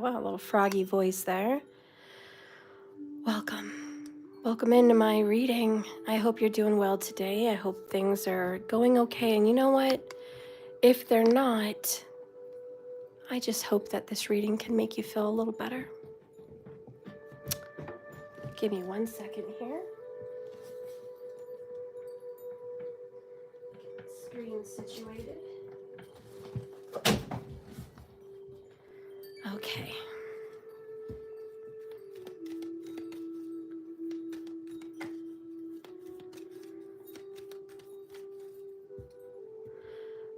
wow, a little froggy voice there. Welcome. Welcome into my reading. I hope you're doing well today. I hope things are going okay. And you know what? If they're not, I just hope that this reading can make you feel a little better. Give me 1 second here. Get the screen situated. Okay.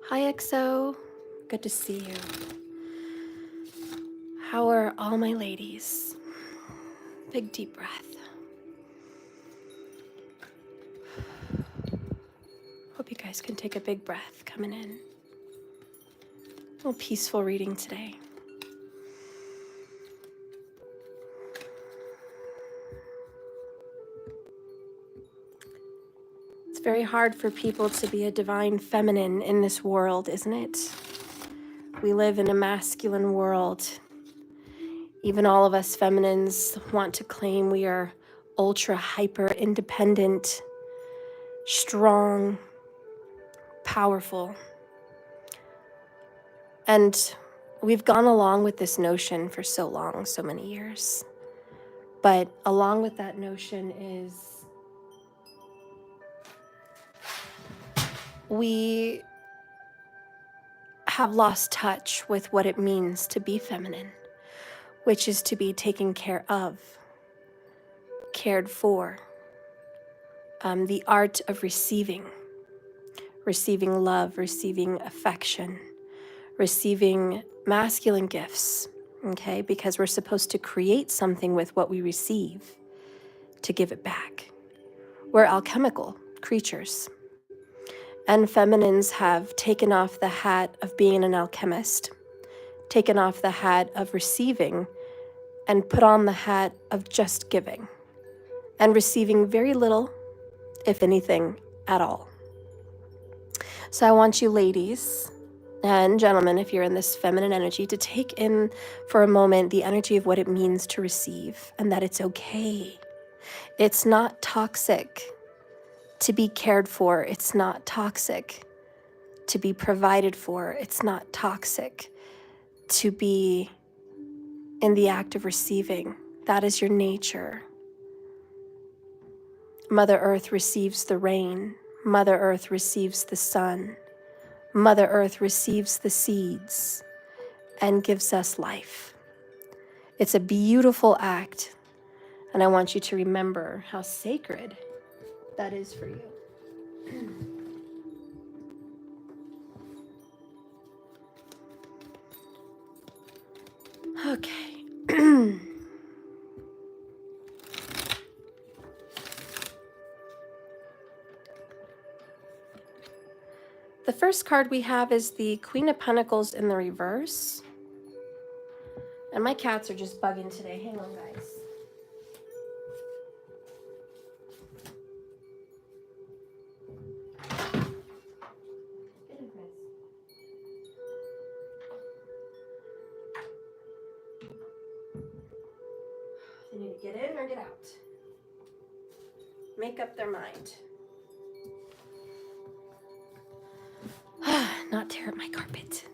Hi, XO. Good to see you. How are all my ladies? Big deep breath. Hope you guys can take a big breath coming in. A little peaceful reading today. It's very hard for people to be a divine feminine in this world, isn't it? We live in a masculine world. Even all of us feminines want to claim we are ultra hyper independent, strong, powerful. And we've gone along with this notion for so long, so many years. But along with that notion is we have lost touch with what it means to be feminine, which is to be taken care of, cared for, the art of receiving love, receiving affection, receiving masculine gifts, okay? Because we're supposed to create something with what we receive to give it back. We're alchemical creatures. And feminines have taken off the hat of being an alchemist, taken off the hat of receiving, and put on the hat of just giving, and receiving very little, if anything, at all. So I want you ladies and gentlemen, if you're in this feminine energy, to take in for a moment the energy of what it means to receive, and that it's okay. It's not toxic to be cared for. It's not toxic to be provided for. It's not toxic to be in the act of receiving. That is your nature. Mother Earth receives the rain. Mother Earth receives the sun. Mother Earth receives the seeds and gives us life. It's a beautiful act, and I want you to remember how sacred that is for you. Okay. The first card we have is the Queen of Pentacles in the reverse. And my cats are just bugging today. Hang on, guys. Get in, Chris. They need to get in or get out. Make up their mind. Not tear up my carpet.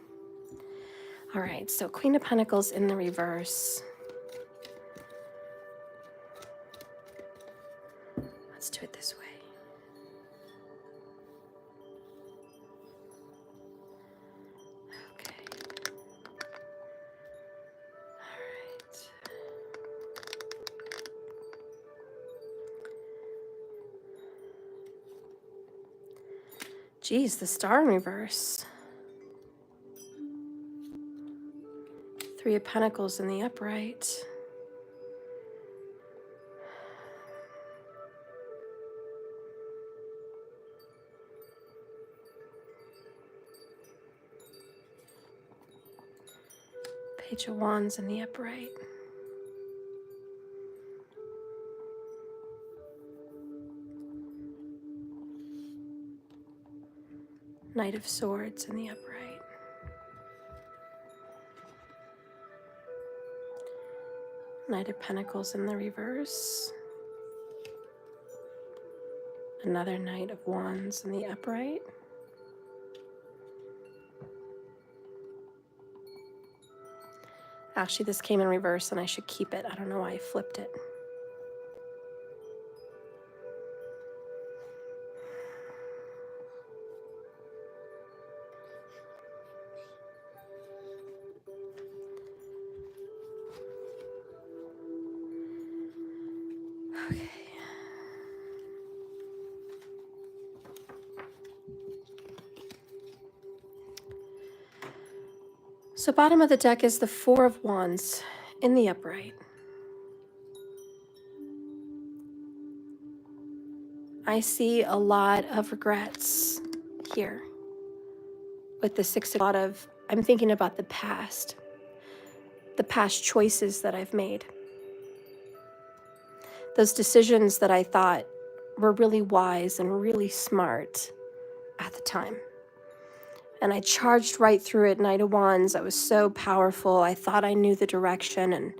All right, so Queen of Pentacles in the reverse. Let's do it this way. Okay. All right. Geez, the Star in reverse. Three of Pentacles in the upright. Page of Wands in the upright. Knight of Swords in the upright. Knight of Pentacles in the reverse. Another Knight of Wands in the upright. Actually, this came in reverse and I should keep it. I don't know why I flipped it. Okay. So bottom of the deck is the Four of Wands in the upright. I see a lot of regrets here with the Six. I'm thinking about the past choices that I've made. Those decisions that I thought were really wise and really smart at the time. And I charged right through it, Knight of Wands. I was so powerful. I thought I knew the direction, and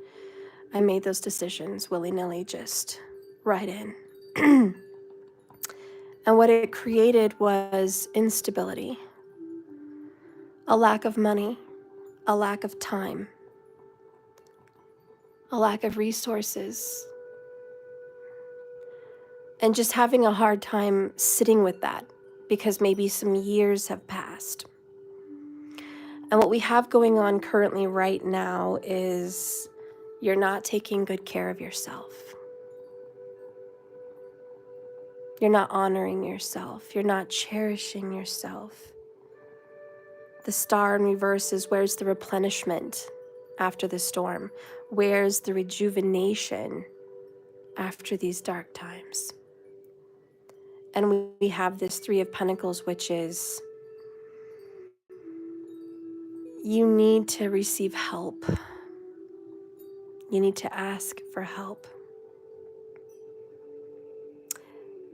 I made those decisions willy-nilly, just right in. And what it created was instability, a lack of money, a lack of time, a lack of resources, and just having a hard time sitting with that because maybe some years have passed. And what we have going on currently right now is you're not taking good care of yourself. You're not honoring yourself. You're not cherishing yourself. The star in reverse is, where's the replenishment after the storm? Where's the rejuvenation after these dark times? And we have this Three of Pentacles, which is you need to receive help. You need to ask for help.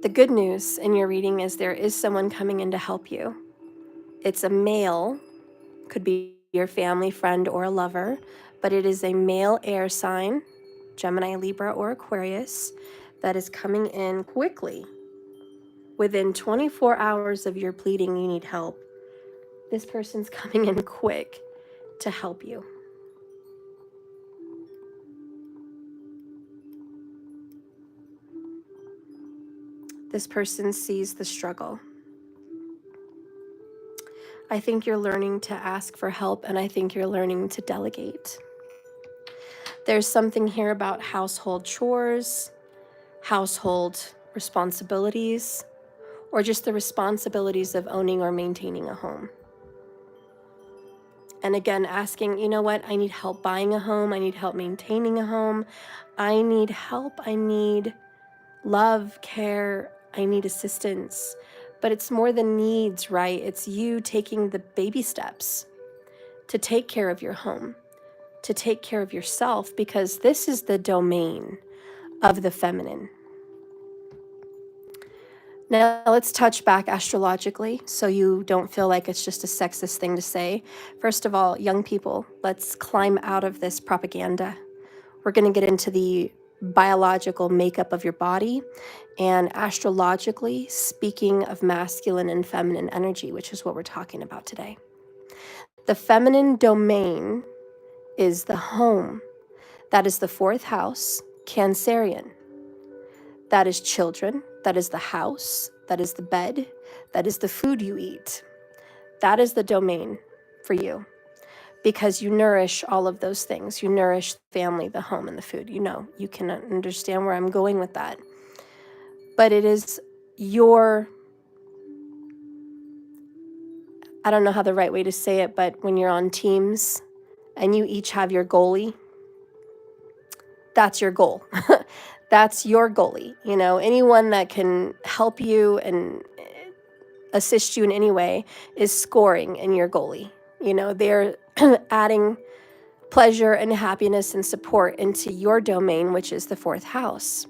The good news in your reading is there is someone coming in to help you. It's a male, could be your family, friend, or a lover, but it is a male air sign, Gemini, Libra, or Aquarius, that is coming in quickly. Within 24 hours of your pleading you need help, this person's coming in quick to help you. This person sees the struggle. I think you're learning to ask for help, and I think you're learning to delegate. There's something here about household chores, household responsibilities, or just the responsibilities of owning or maintaining a home. And again, asking, you know what, I need help buying a home, I need help maintaining a home, I need help, I need love, care, I need assistance. But it's more than needs, right? It's you taking the baby steps to take care of your home, to take care of yourself, because this is the domain of the feminine. Now let's touch back astrologically so you don't feel like it's just a sexist thing to say. First of all, young people, let's climb out of this propaganda. We're going to get into the biological makeup of your body and astrologically speaking of masculine and feminine energy, which is what we're talking about today. The feminine domain is the home. That is the fourth house, Cancerian. That is children. That is the house. That is the bed. That is the food you eat. That is the domain for you, because you nourish all of those things. You nourish the family, the home, and the food. You know, you can understand where I'm going with that. But it is your, I don't know how the right way to say it, but when you're on teams and you each have your goalie, that's your goal. That's your goalie. You know, anyone that can help you and assist you in any way is scoring in your goalie. You know, they're adding pleasure and happiness and support into your domain, which is the fourth house.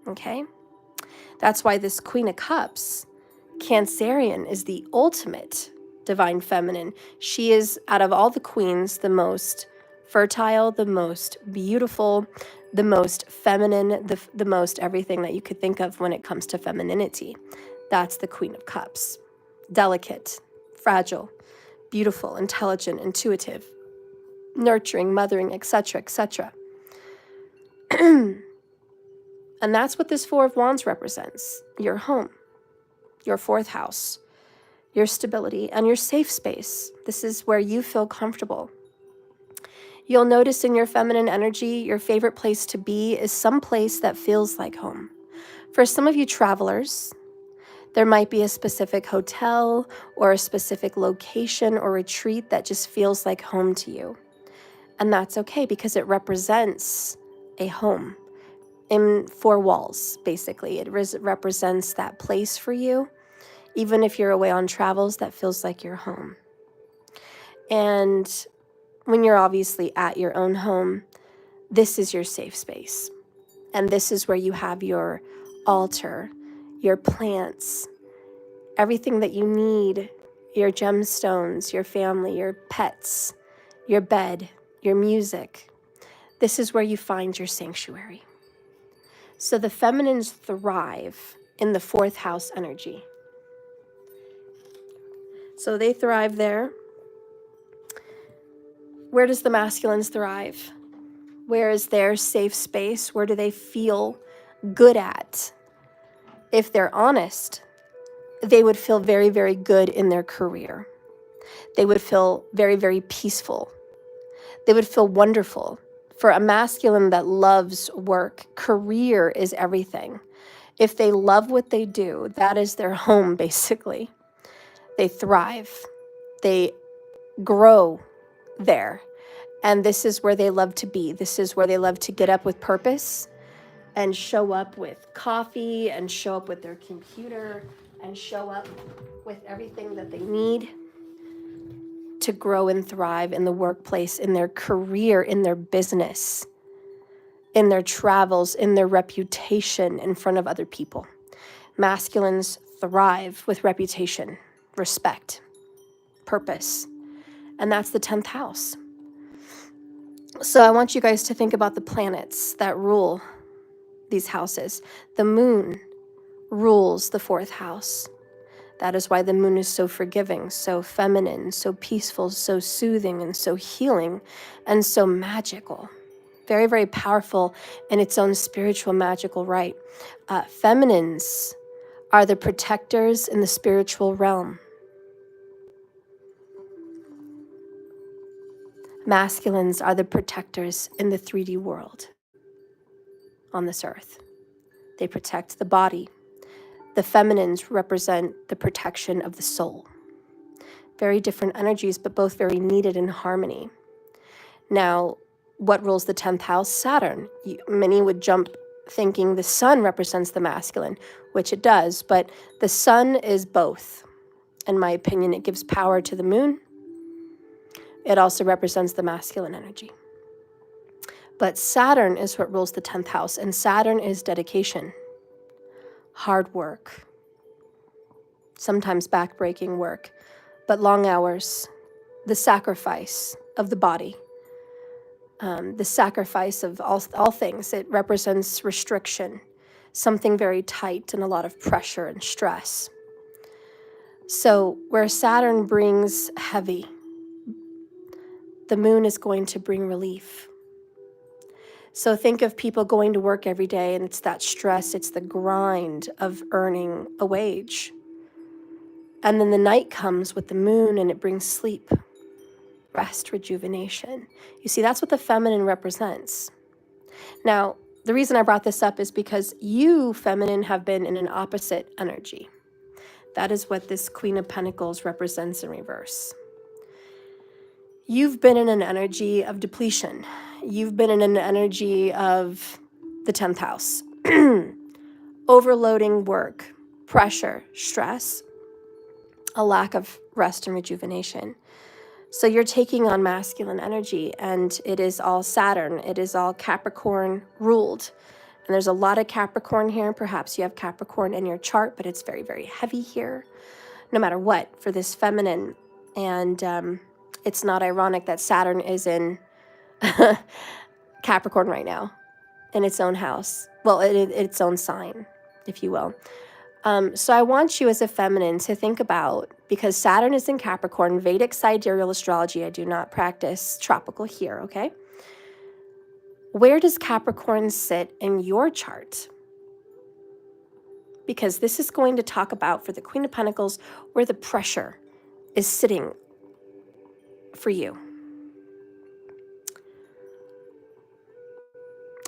Okay? That's why this Queen of Cups, Cancerian, is the ultimate divine feminine. She is, out of all the queens, the most fertile, the most beautiful, the most feminine, the most everything that you could think of when it comes to femininity. That's the Queen of Cups. Delicate, fragile, beautiful, intelligent, intuitive, nurturing, mothering, etc., etc. And that's what this Four of Wands represents. Your home, your fourth house, your stability, and your safe space. This is where you feel comfortable. You'll notice in your feminine energy, your favorite place to be is some place that feels like home. For some of you travelers, there might be a specific hotel or a specific location or retreat that just feels like home to you. And that's okay because it represents a home in four walls, basically. It represents that place for you, even if you're away on travels, that feels like your home. And when you're obviously at your own home, this is your safe space. And this is where you have your altar, your plants, everything that you need, your gemstones, your family, your pets, your bed, your music. This is where you find your sanctuary. So the feminines thrive in the fourth house energy. So they thrive there. Where does the masculines thrive? Where is their safe space? Where do they feel good at? If they're honest, they would feel very, very good in their career. They would feel very, very peaceful. They would feel wonderful. For a masculine that loves work, career is everything. If they love what they do, that is their home, basically. They thrive. They grow there. And this is where they love to be. This is where they love to get up with purpose and show up with coffee and show up with their computer and show up with everything that they need to grow and thrive in the workplace, in their career, in their business, in their travels, in their reputation in front of other people. Masculines thrive with reputation, respect, purpose, and that's the 10th house. So I want you guys to think about the planets that rule these houses. The moon rules the 4th house. That is why the moon is so forgiving, so feminine, so peaceful, so soothing, and so healing, and so magical. Very, very powerful in its own spiritual, magical right. Feminines are the protectors in the spiritual realm. Masculines are the protectors in the 3D world on this earth. They protect the body. The feminines represent the protection of the soul. Very different energies, but both very needed in harmony. Now, what rules the 10th house? Saturn. Many would jump thinking the sun represents the masculine, which it does, but the sun is both. In my opinion, it gives power to the moon. It also represents the masculine energy. But Saturn is what rules the 10th house, and Saturn is dedication, hard work, sometimes backbreaking work, but long hours, the sacrifice of the body, the sacrifice of all things. It represents restriction, something very tight and a lot of pressure and stress. So where Saturn brings heavy, the moon is going to bring relief. So think of people going to work every day, and it's that stress, it's the grind of earning a wage. And then the night comes with the moon and it brings sleep, rest, rejuvenation. You see, that's what the feminine represents. Now, the reason I brought this up is because you, feminine, have been in an opposite energy. That is what this Queen of Pentacles represents in reverse. You've been in an energy of depletion. You've been in an energy of the 10th house. Overloading work, pressure, stress, a lack of rest and rejuvenation. So you're taking on masculine energy, and it is all Saturn. It is all Capricorn ruled. And there's a lot of Capricorn here. Perhaps you have Capricorn in your chart, but it's very, very heavy here, no matter what, for this feminine. And it's not ironic that Saturn is in Capricorn right now in its own house. Well, its own sign, if you will. So I want you as a feminine to think about, because Saturn is in Capricorn, Vedic sidereal astrology. I do not practice tropical here, okay? Where does Capricorn sit in your chart? Because this is going to talk about, for the Queen of Pentacles, where the pressure is sitting for you.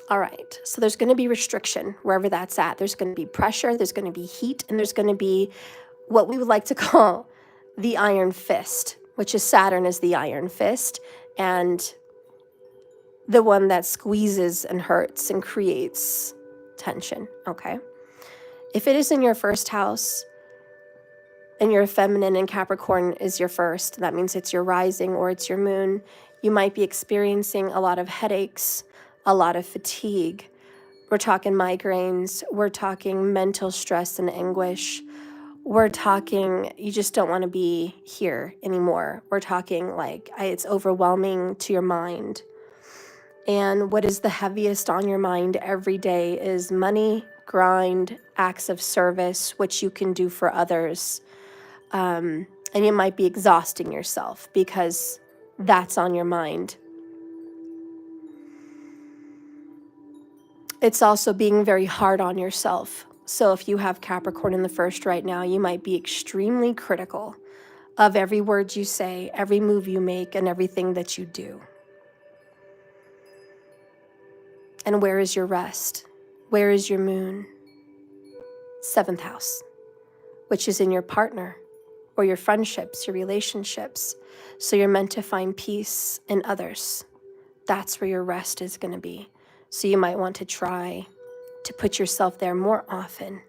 All right, so there's going to be restriction wherever that's at. There's going to be pressure, there's going to be heat, and there's going to be what we would like to call the iron fist, which is Saturn is the iron fist, and the one that squeezes and hurts and creates tension, okay? If it is in your first house, and your feminine and Capricorn is your first, that means it's your rising or it's your moon, you might be experiencing a lot of headaches, a lot of fatigue. We're talking migraines, we're talking mental stress and anguish. We're talking, you just don't want to be here anymore. We're talking like it's overwhelming to your mind. And what is the heaviest on your mind every day is money, grind, acts of service, which you can do for others. And you might be exhausting yourself because that's on your mind. It's also being very hard on yourself. So if you have Capricorn in the first right now, you might be extremely critical of every word you say, every move you make, and everything that you do. And where is your rest? Where is your moon? 7th house, which is in your partner or your friendships, your relationships. So you're meant to find peace in others. That's where your rest is going to be. So you might want to try to put yourself there more often,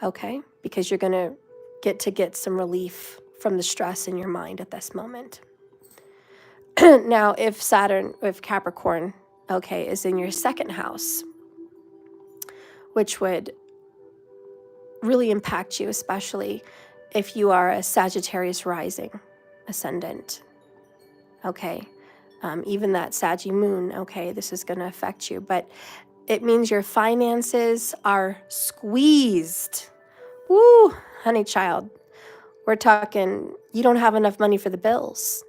okay? Because you're going to get some relief from the stress in your mind at this moment. Now, if Capricorn, okay, is in your 2nd house, which would really impact you, especially if you are a Sagittarius rising ascendant, okay? Even that Saggy moon, okay, this is going to affect you, but it means your finances are squeezed. Woo, honey child. We're talking, you don't have enough money for the bills.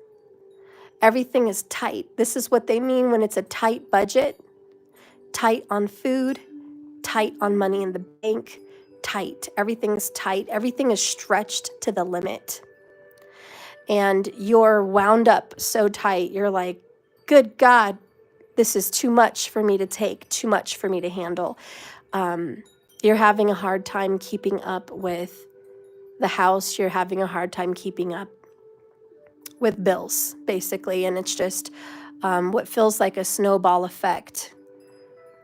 Everything is tight. This is what they mean when it's a tight budget, tight on food, tight on money in the bank, tight. Everything's tight. Everything is stretched to the limit. And you're wound up so tight. You're like, good God, this is too much for me to take, too much for me to handle. You're having a hard time keeping up with the house. You're having a hard time keeping up with bills, basically. And it's just what feels like a snowball effect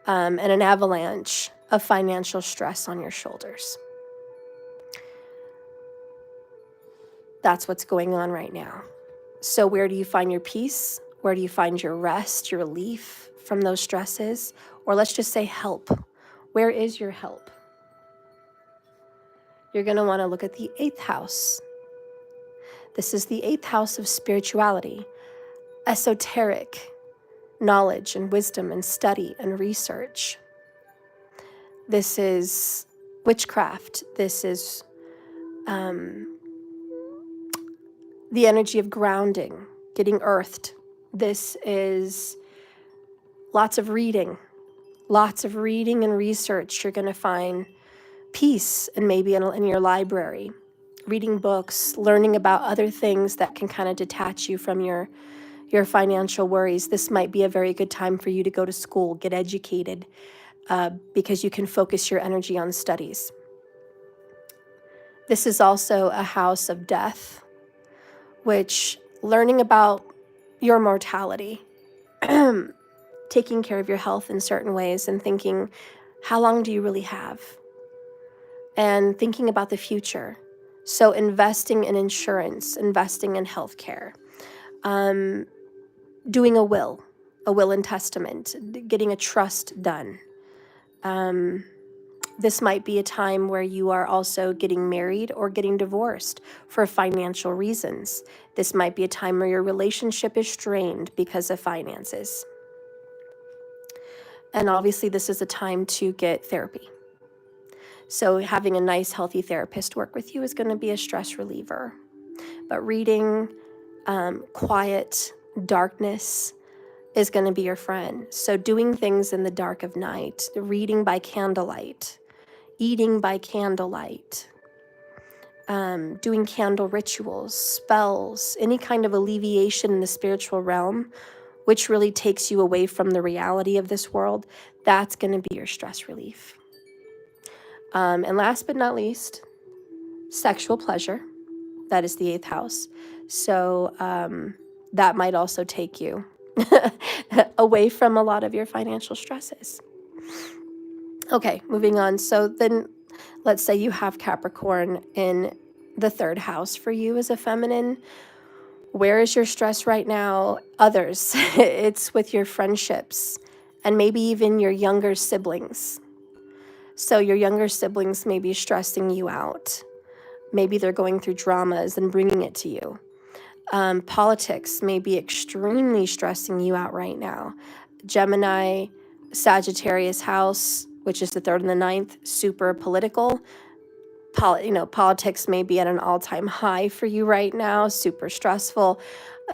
and an avalanche of financial stress on your shoulders. That's what's going on right now. So where do you find your peace? Where do you find your rest, your relief from those stresses? Or let's just say help. Where is your help? You're going to want to look at the 8th house. This is the 8th house of spirituality, esoteric knowledge and wisdom and study and research. This is witchcraft. This is the energy of grounding, getting earthed. This is lots of reading and research. You're going to find peace and maybe in your library, reading books, learning about other things that can kind of detach you from your financial worries. This might be a very good time for you to go to school, get educated, because you can focus your energy on studies. This is also a house of death, which learning about your mortality, taking care of your health in certain ways and thinking, how long do you really have? And thinking about the future. So investing in insurance, investing in healthcare, doing a will and testament, getting a trust done, This might be a time where you are also getting married or getting divorced for financial reasons. This might be a time where your relationship is strained because of finances. And obviously, this is a time to get therapy. So having a nice, healthy therapist work with you is going to be a stress reliever. But reading, quiet, darkness is going to be your friend. So doing things in the dark of night, reading by candlelight, eating by candlelight, doing candle rituals, spells, any kind of alleviation in the spiritual realm, which really takes you away from the reality of this world, that's going to be your stress relief. And last but not least, sexual pleasure. That is the 8th house. So that might also take you away from a lot of your financial stresses. Okay, moving on. So then let's say you have Capricorn in the 3rd house for you as a feminine. Where is your stress right now? Others. It's with your friendships and maybe even your younger siblings. So your younger siblings may be stressing you out. Maybe they're going through dramas and bringing it to you. Politics may be extremely stressing you out right now. Gemini, Sagittarius house, which is the 3rd and the 9th, super political. Politics may be at an all-time high for you right now, super stressful.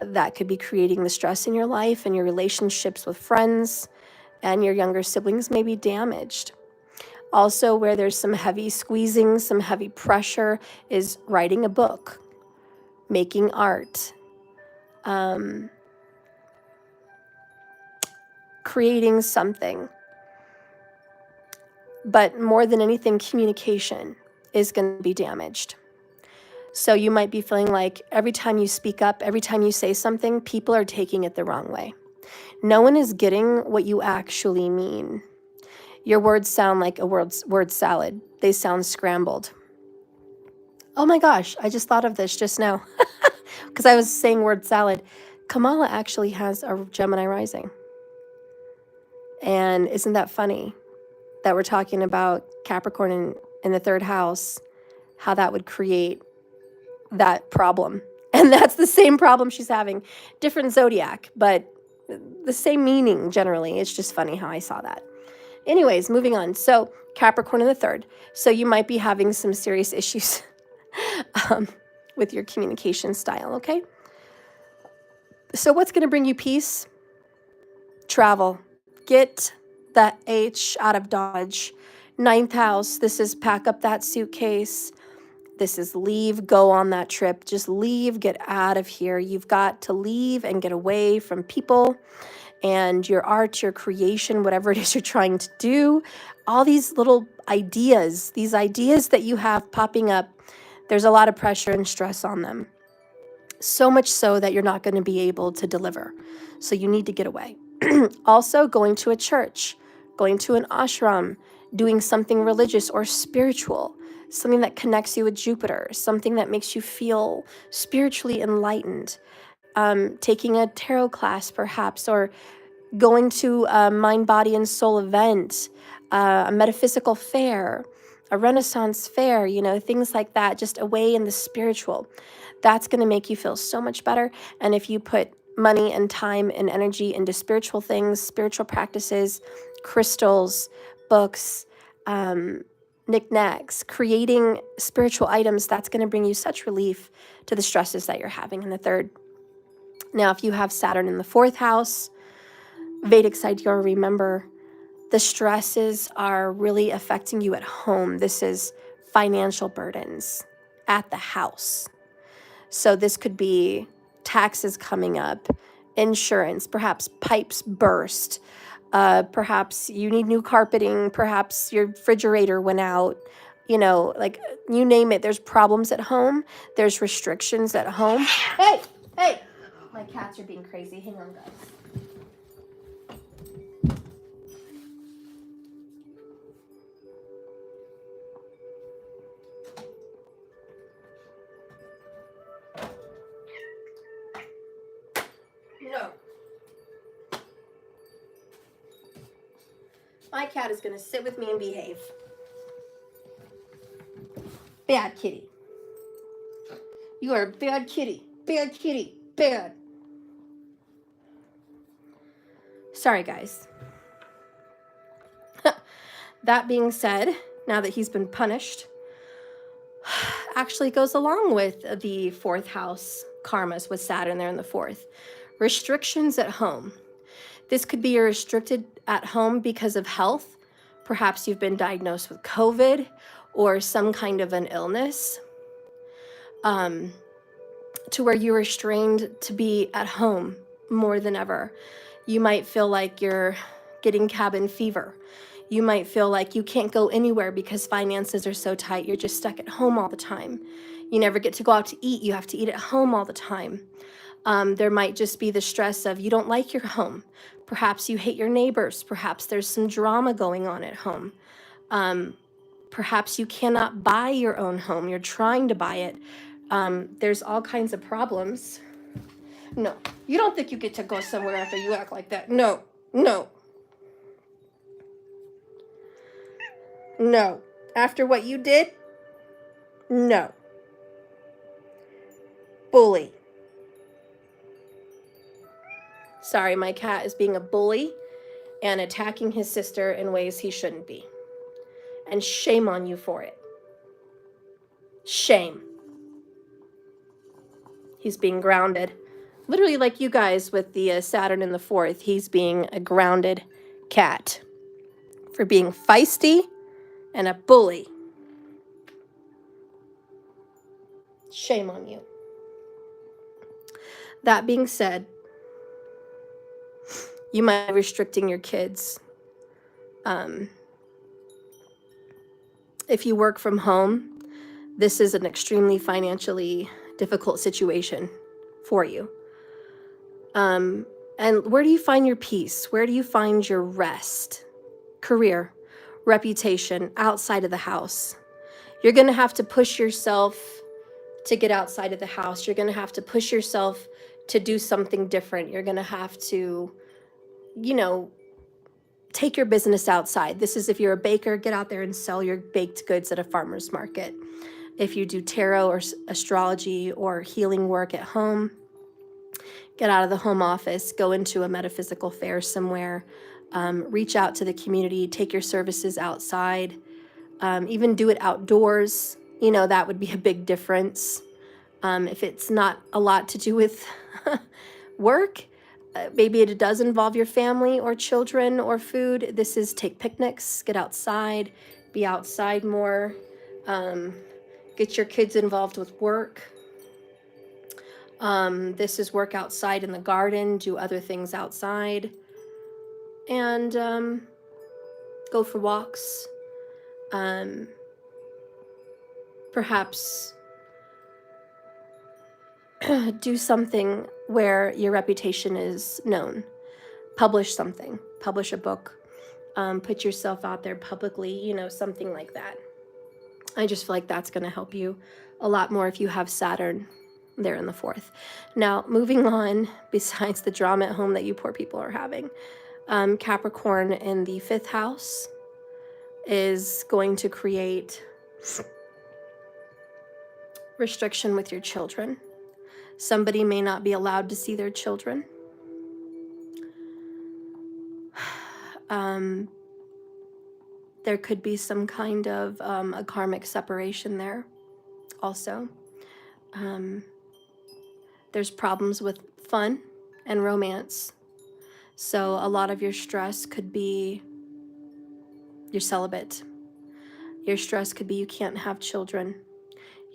That could be creating the stress in your life, and your relationships with friends and your younger siblings may be damaged. Also, where there's some heavy squeezing, some heavy pressure, is writing a book, making art, creating something. But more than anything, communication is going to be damaged. So you might be feeling like every time you speak up, every time you say something, people are taking it the wrong way. No one is getting what you actually mean. Your words sound like a word salad. They sound scrambled. Oh my gosh, I just thought of this just now because I was saying word salad. Kamala actually has a Gemini rising. And isn't that funny that we're talking about Capricorn in the 3rd house, how that would create that problem. And that's the same problem she's having. Different zodiac, but the same meaning generally. It's just funny how I saw that. Anyways, moving on. So Capricorn in the 3rd. So you might be having some serious issues with your communication style, okay? So what's going to bring you peace? Travel. Get the H out of Dodge. 9th house, this is pack up that suitcase. This is leave, go on that trip. Just leave, get out of here. You've got to leave and get away from people and your art, your creation, whatever it is you're trying to do. All these little ideas, these ideas that you have popping up, there's a lot of pressure and stress on them. So much so that you're not going to be able to deliver. So you need to get away. Also, going to a church, going to an ashram, doing something religious or spiritual, something that connects you with Jupiter, something that makes you feel spiritually enlightened, taking a tarot class perhaps, or going to a mind, body, and soul event, a metaphysical fair, a Renaissance fair, things like that, just away in the spiritual. That's going to make you feel so much better. And if you put money and time and energy into spiritual things, spiritual practices, crystals, books, knickknacks, creating spiritual items, that's going to bring you such relief to the stresses that you're having in the 3rd. Now, if you have Saturn in the 4th house, Vedic side, you'll remember the stresses are really affecting you at home. This is financial burdens at the house. So this could be taxes coming up, insurance, perhaps pipes burst, perhaps you need new carpeting, perhaps your refrigerator went out, you name it. There's problems at home. There's restrictions at home. Hey, my cats are being crazy. Hang on, guys. No. My cat is going to sit with me and behave. Bad kitty. You are a bad kitty. Bad kitty. Bad. Sorry, guys. That being said, now that he's been punished, actually goes along with the 4th house karmas with Saturn there in the 4th. Restrictions at home. This could be you're restricted at home because of health. Perhaps you've been diagnosed with COVID or some kind of an illness, to where you're restrained to be at home more than ever. You might feel like you're getting cabin fever. You might feel like you can't go anywhere because finances are so tight. You're just stuck at home all the time. You never get to go out to eat. You have to eat at home all the time. There might just be the stress of you don't like your home. Perhaps you hate your neighbors. Perhaps there's some drama going on at home. Perhaps you cannot buy your own home. You're trying to buy it. There's all kinds of problems. No, you don't think you get to go somewhere after you act like that. No, no. No. After what you did? No. Bully. Sorry, my cat is being a bully and attacking his sister in ways he shouldn't be. And shame on you for it. Shame. He's being grounded. Literally like you guys with the Saturn in the 4th, he's being a grounded cat for being feisty and a bully. Shame on you. That being said, you might be restricting your kids. If you work from home, this is an extremely financially difficult situation for you. And where do you find your peace? Where do you find your rest? Career, reputation, outside of the house. You're going to have to push yourself to get outside of the house. You're going to have to push yourself to do something different. You're going to have to, take your business outside. This is if you're a baker, get out there and sell your baked goods at a farmer's market. If you do tarot or astrology or healing work at home, get out of the home office, go into a metaphysical fair somewhere, reach out to the community, take your services outside, even do it outdoors. That would be a big difference. If it's not a lot to do with work, maybe it does involve your family or children or food. This is take picnics, get outside, be outside more, get your kids involved with work. This is work outside in the garden, do other things outside, and go for walks. Perhaps do something where your reputation is known. Publish something, publish a book, put yourself out there publicly, something like that. I just feel like that's going to help you a lot more if you have Saturn there in the 4th. Now, moving on, besides the drama at home that you poor people are having, Capricorn in the 5th house is going to create restriction with your children. Somebody may not be allowed to see their children. There could be some kind of a karmic separation there also. There's problems with fun and romance. So a lot of your stress could be you're celibate. Your stress could be you can't have children.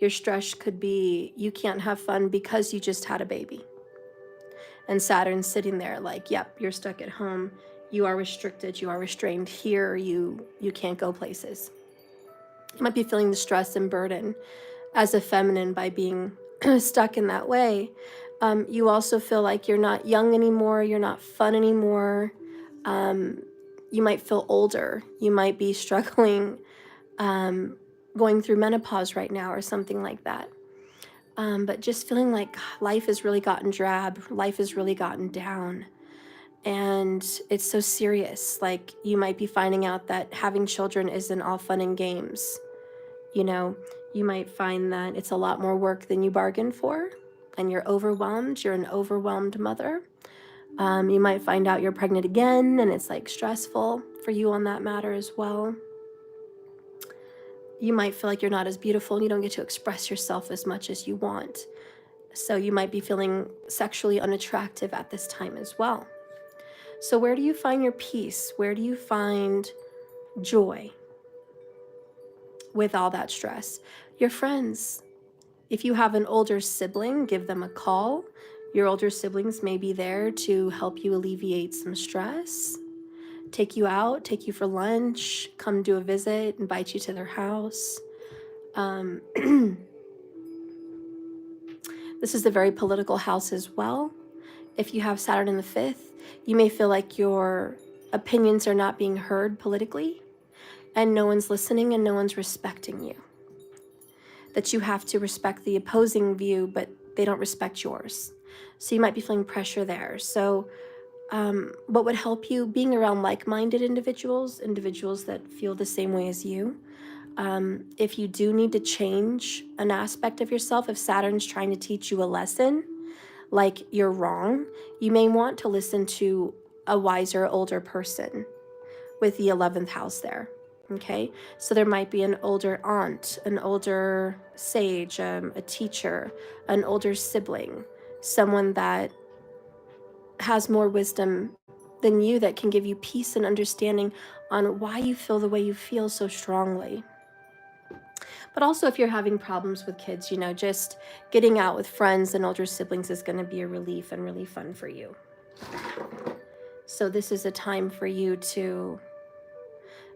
Your stress could be you can't have fun because you just had a baby. And Saturn's sitting there like, yep, you're stuck at home. You are restricted. You are restrained here. You can't go places. You might be feeling the stress and burden as a feminine by being stuck in that way. You also feel like you're not young anymore. You're not fun anymore. You might feel older. You might be struggling, going through menopause right now or something like that. But just feeling like life has really gotten drab. Life has really gotten down. And it's so serious. Like you might be finding out that having children isn't all fun and games. You You might find that it's a lot more work than you bargained for, and you're overwhelmed. You're an overwhelmed mother. You might find out you're pregnant again, and it's like stressful for you on that matter as well. You might feel like you're not as beautiful and you don't get to express yourself as much as you want. So you might be feeling sexually unattractive at this time as well. So where do you find your peace? Where do you find joy with all that stress? Your friends. If you have an older sibling, give them a call. Your older siblings may be there to help you alleviate some stress, take you out, take you for lunch, come do a visit, invite you to their house. This is a very political house as well. If you have Saturn in the 5th, you may feel like your opinions are not being heard politically, and no one's listening and no one's respecting you. That you have to respect the opposing view, but they don't respect yours. So you might be feeling pressure there. So what would help you? Being around like-minded individuals that feel the same way as you. If you do need to change an aspect of yourself, if Saturn's trying to teach you a lesson, like you're wrong, you may want to listen to a wiser, older person with the 11th house there. Okay, so there might be an older aunt, an older sage, a teacher, an older sibling, someone that has more wisdom than you that can give you peace and understanding on why you feel the way you feel so strongly. But also if you're having problems with kids, you know, just getting out with friends and older siblings is going to be a relief and really fun for you. So this is a time for you to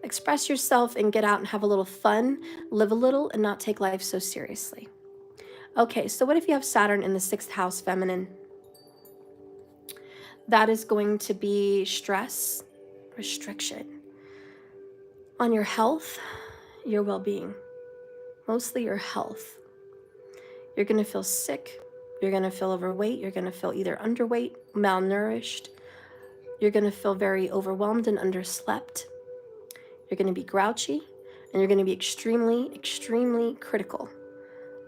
express yourself and get out and have a little fun, live a little, and not take life so seriously. Okay, so what if you have Saturn in the 6th house, feminine? That is going to be stress, restriction on your health, your well-being, mostly your health. You're going to feel sick. You're going to feel overweight. You're going to feel either underweight, malnourished. You're going to feel very overwhelmed and underslept. You're going to be grouchy, and you're going to be extremely, extremely critical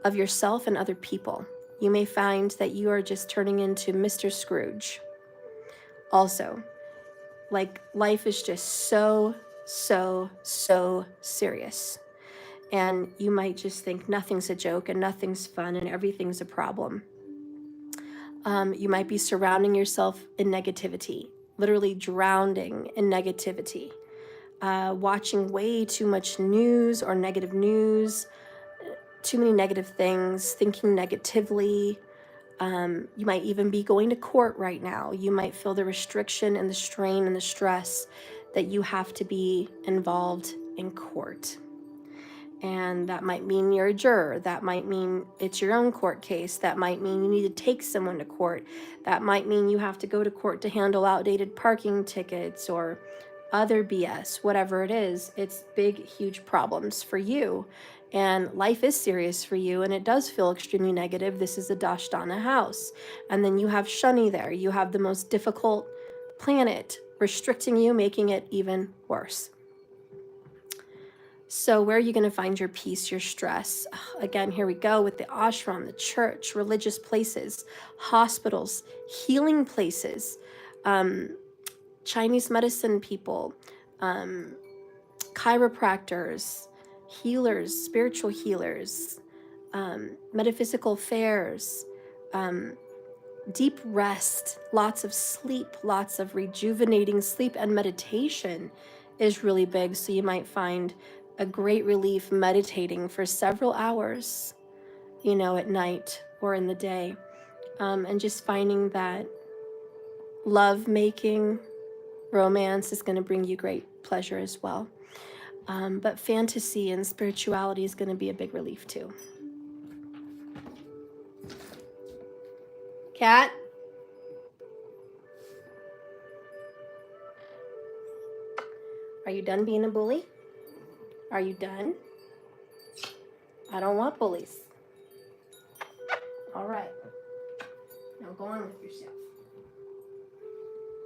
of yourself and other people. You may find that you are just turning into Mr. Scrooge. Also, like life is just so serious. And you might just think nothing's a joke and nothing's fun and everything's a problem. You might be surrounding yourself in negativity, literally drowning in negativity. Watching way too much news or negative news, too many negative things, thinking negatively. You might even be going to court right now. You might feel the restriction and the strain and the stress that you have to be involved in court. And that might mean you're a juror. That might mean it's your own court case. That might mean you need to take someone to court. That might mean you have to go to court to handle outdated parking tickets or other BS, whatever it is. It's big, huge problems for you. And life is serious for you, and it does feel extremely negative. This is a Dashtana house. And then you have Shani there. You have the most difficult planet restricting you, making it even worse. So where are you going to find your peace, your stress? Again, here we go with the ashram, the church, religious places, hospitals, healing places, Chinese medicine people, chiropractors, healers, spiritual healers, metaphysical fairs, deep rest, lots of sleep, lots of rejuvenating sleep, and meditation is really big. So you might find a great relief meditating for several hours, you know, at night or in the day, and just finding that love making, romance is going to bring you great pleasure as well. But fantasy and spirituality is going to be a big relief too. Cat? Are you done being a bully? Are you done? I don't want bullies. All right. Now go on with yourself.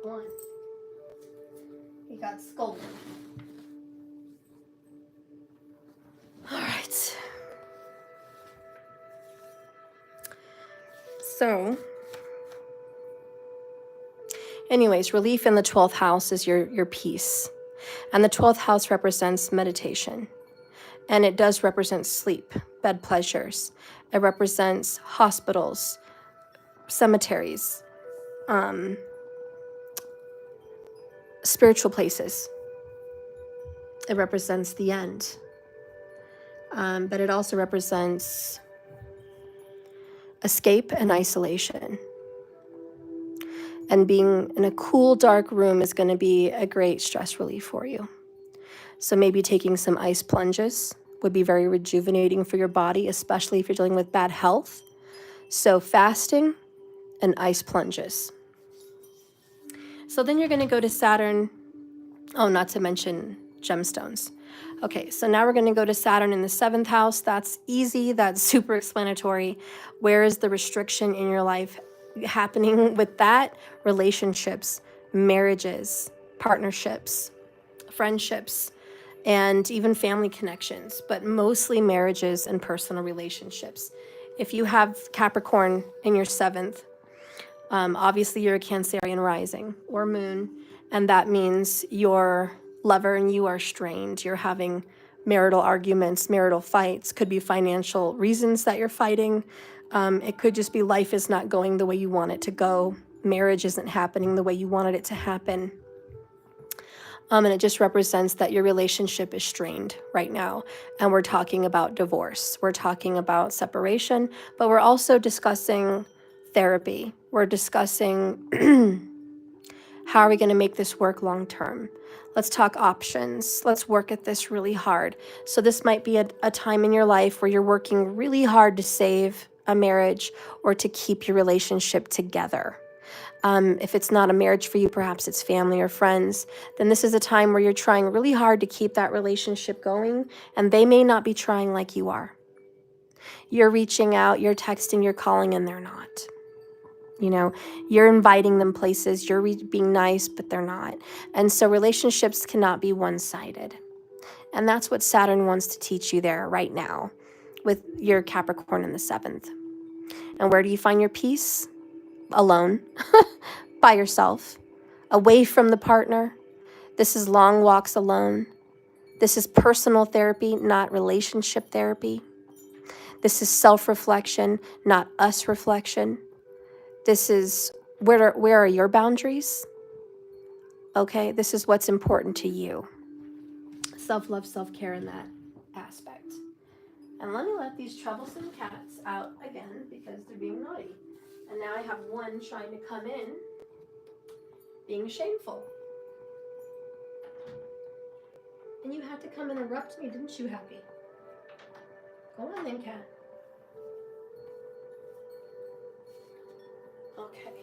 Go on. You got scolded. All right. So, anyways, relief in the 12th house is your peace. And the 12th house represents meditation. And it does represent sleep, bed pleasures. It represents hospitals, cemeteries, spiritual places. It represents the end. But it also represents escape and isolation. And being in a cool, dark room is going to be a great stress relief for you. So maybe taking some ice plunges would be very rejuvenating for your body, especially if you're dealing with bad health. So fasting and ice plunges. So then you're going to go to Saturn. Oh, not to mention gemstones. Okay, so now we're going to go to Saturn in the 7th house. That's easy. That's super explanatory. Where is the restriction in your life happening with that? Relationships, marriages, partnerships, friendships, and even family connections, but mostly marriages and personal relationships. If you have Capricorn in your 7th, obviously you're a Cancerian rising or moon, and that means your lover and you are strained. You're having marital arguments, marital fights. Could be financial reasons that you're fighting. It could just be life is not going the way you want it to go. Marriage isn't happening the way you wanted it to happen. And it just represents that your relationship is strained right now. And we're talking about divorce. We're talking about separation, but we're also discussing therapy. We're discussing how are we going to make this work long term? Let's talk options. Let's work at this really hard. So this might be a time in your life where you're working really hard to save a marriage or to keep your relationship together. If it's not a marriage for you, perhaps it's family or friends, then this is a time where you're trying really hard to keep that relationship going, and they may not be trying like you are. You're reaching out, you're texting, you're calling, and they're not. You know, you're inviting them places, you're being nice, but they're not. And so relationships cannot be one-sided. And that's what Saturn wants to teach you there right now with your Capricorn in the 7th. And where do you find your peace? Alone, by yourself, away from the partner. This is long walks alone. This is personal therapy, not relationship therapy. This is self-reflection, not us reflection. This is where are your boundaries? Okay, this is what's important to you. Self-love, self-care in that aspect. And let me let these troublesome cats out again because they're being naughty. And now I have one trying to come in, being shameful. And you had to come and interrupt me, didn't you, Happy? Go on then, cat. Okay.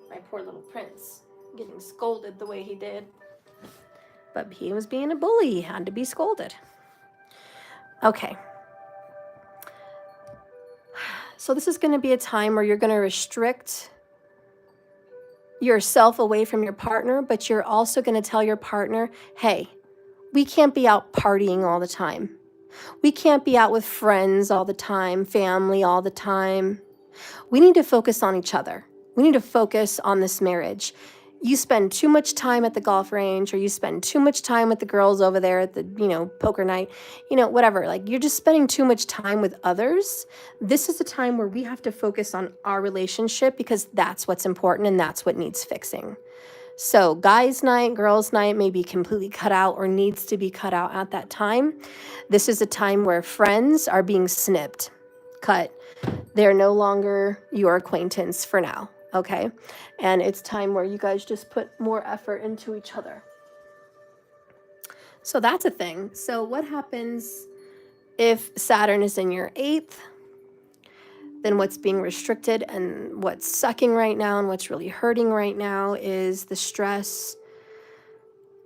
My poor little prince, getting scolded the way he did. But he was being a bully, he had to be scolded. Okay. So this is going to be a time where you're going to restrict yourself away from your partner, but you're also going to tell your partner, hey, we can't be out partying all the time. We can't be out with friends all the time, family all the time. We need to focus on each other. We need to focus on this marriage. You spend too much time at the golf range, or you spend too much time with the girls over there at the, poker night, whatever. Like, you're just spending too much time with others. This is a time where we have to focus on our relationship because that's what's important and that's what needs fixing. So guys' night, girls' night may be completely cut out or needs to be cut out at that time. This is a time where friends are being snipped, cut. They're no longer your acquaintance for now. Okay, and it's time where you guys just put more effort into each other. So that's a thing. So what happens if Saturn is in your 8th? Then what's being restricted and what's sucking right now and what's really hurting right now is the stress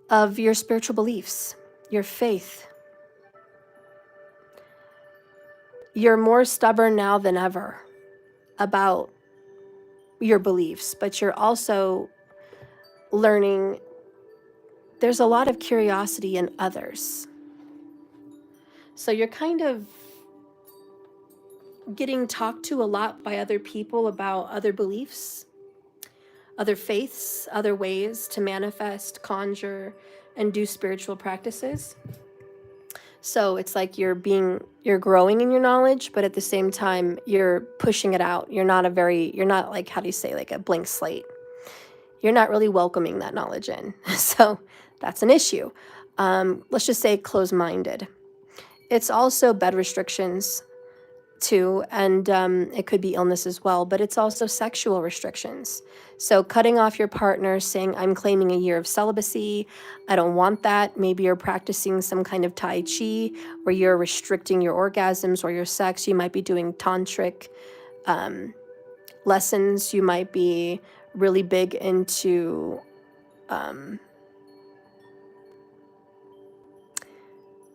of your spiritual beliefs, your faith. You're more stubborn now than ever about your beliefs, but you're also learning there's a lot of curiosity in others. So you're kind of getting talked to a lot by other people about other beliefs, other faiths, other ways to manifest, conjure, and do spiritual practices. So it's like you're growing in your knowledge, but at the same time, you're pushing it out. You're not like, how do you say, like a blank slate. You're not really welcoming that knowledge in. So that's an issue. Let's just say closed-minded. It's also bed restrictions too, and it could be illness as well, but it's also sexual restrictions. So cutting off your partner, saying, I'm claiming a year of celibacy, I don't want that. Maybe you're practicing some kind of Tai Chi where you're restricting your orgasms or your sex. You might be doing tantric lessons. You might be really big into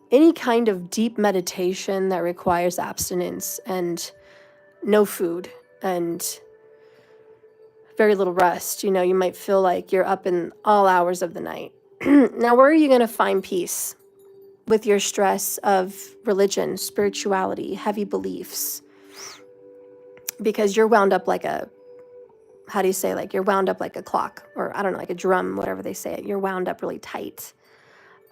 any kind of deep meditation that requires abstinence and no food and very little rest. You know, you might feel like you're up in all hours of the night. Now, where are you going to find peace with your stress of religion, spirituality, heavy beliefs? Because you're wound up like a, how do you say, like you're wound up like a clock, or I don't know, like a drum, whatever they say it. You're wound up really tight.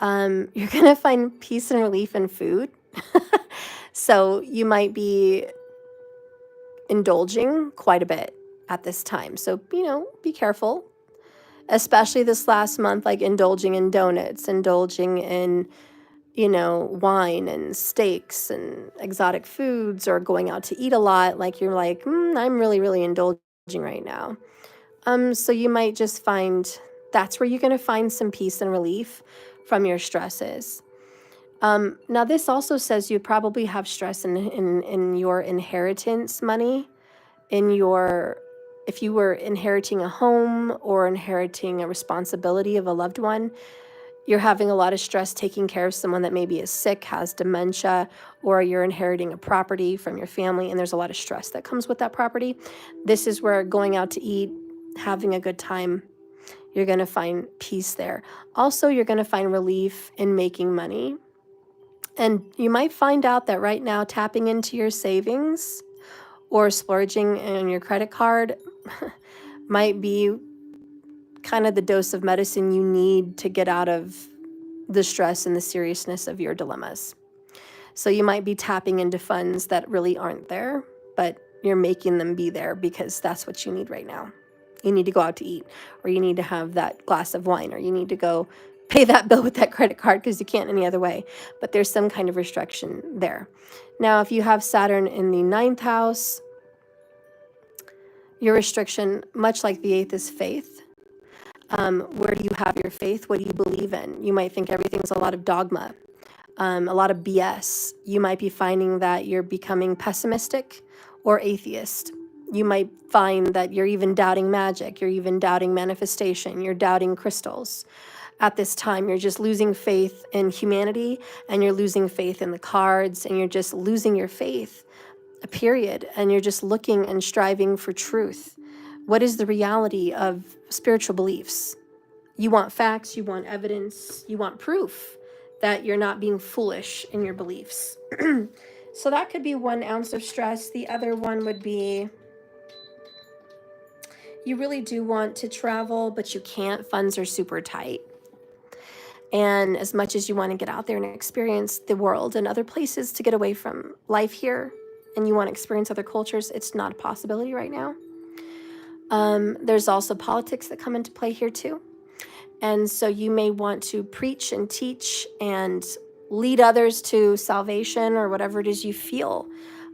You're going to find peace and relief in food. So you might be indulging quite a bit at this time. So, you know, be careful, especially this last month, like indulging in donuts, indulging in, you know, wine and steaks and exotic foods, or going out to eat a lot. Like you're like, I'm really, really indulging right now. So you might just find that's where you're going to find some peace and relief from your stresses. Now, this also says you probably have stress in your inheritance money, if you were inheriting a home or inheriting a responsibility of a loved one. You're having a lot of stress taking care of someone that maybe is sick, has dementia, or you're inheriting a property from your family, and there's a lot of stress that comes with that property. This is where going out to eat, having a good time, you're going to find peace there. Also, you're going to find relief in making money. And you might find out that right now, tapping into your savings or splurging on your credit card might be kind of the dose of medicine you need to get out of the stress and the seriousness of your dilemmas. So you might be tapping into funds that really aren't there, but you're making them be there because that's what you need right now. You need to go out to eat, or you need to have that glass of wine, or you need to go pay that bill with that credit card because you can't any other way. But there's some kind of restriction there. Now, if you have Saturn in the 9th house, your restriction, much like the 8th, is faith. Where do you have your faith? What do you believe in? You might think everything's a lot of dogma, a lot of BS. You might be finding that you're becoming pessimistic or atheist. You might find that you're even doubting magic. You're even doubting manifestation. You're doubting crystals. At this time, you're just losing faith in humanity, and you're losing faith in the cards, and you're just losing your faith, period. And you're just looking and striving for truth. What is the reality of spiritual beliefs? You want facts, you want evidence, you want proof that you're not being foolish in your beliefs. So that could be 1 ounce of stress. The other one would be you really do want to travel, but you can't. Funds are super tight. And as much as you want to get out there and experience the world and other places to get away from life here, and you want to experience other cultures, it's not a possibility right now. There's also politics that come into play here too. And so you may want to preach and teach and lead others to salvation or whatever it is you feel.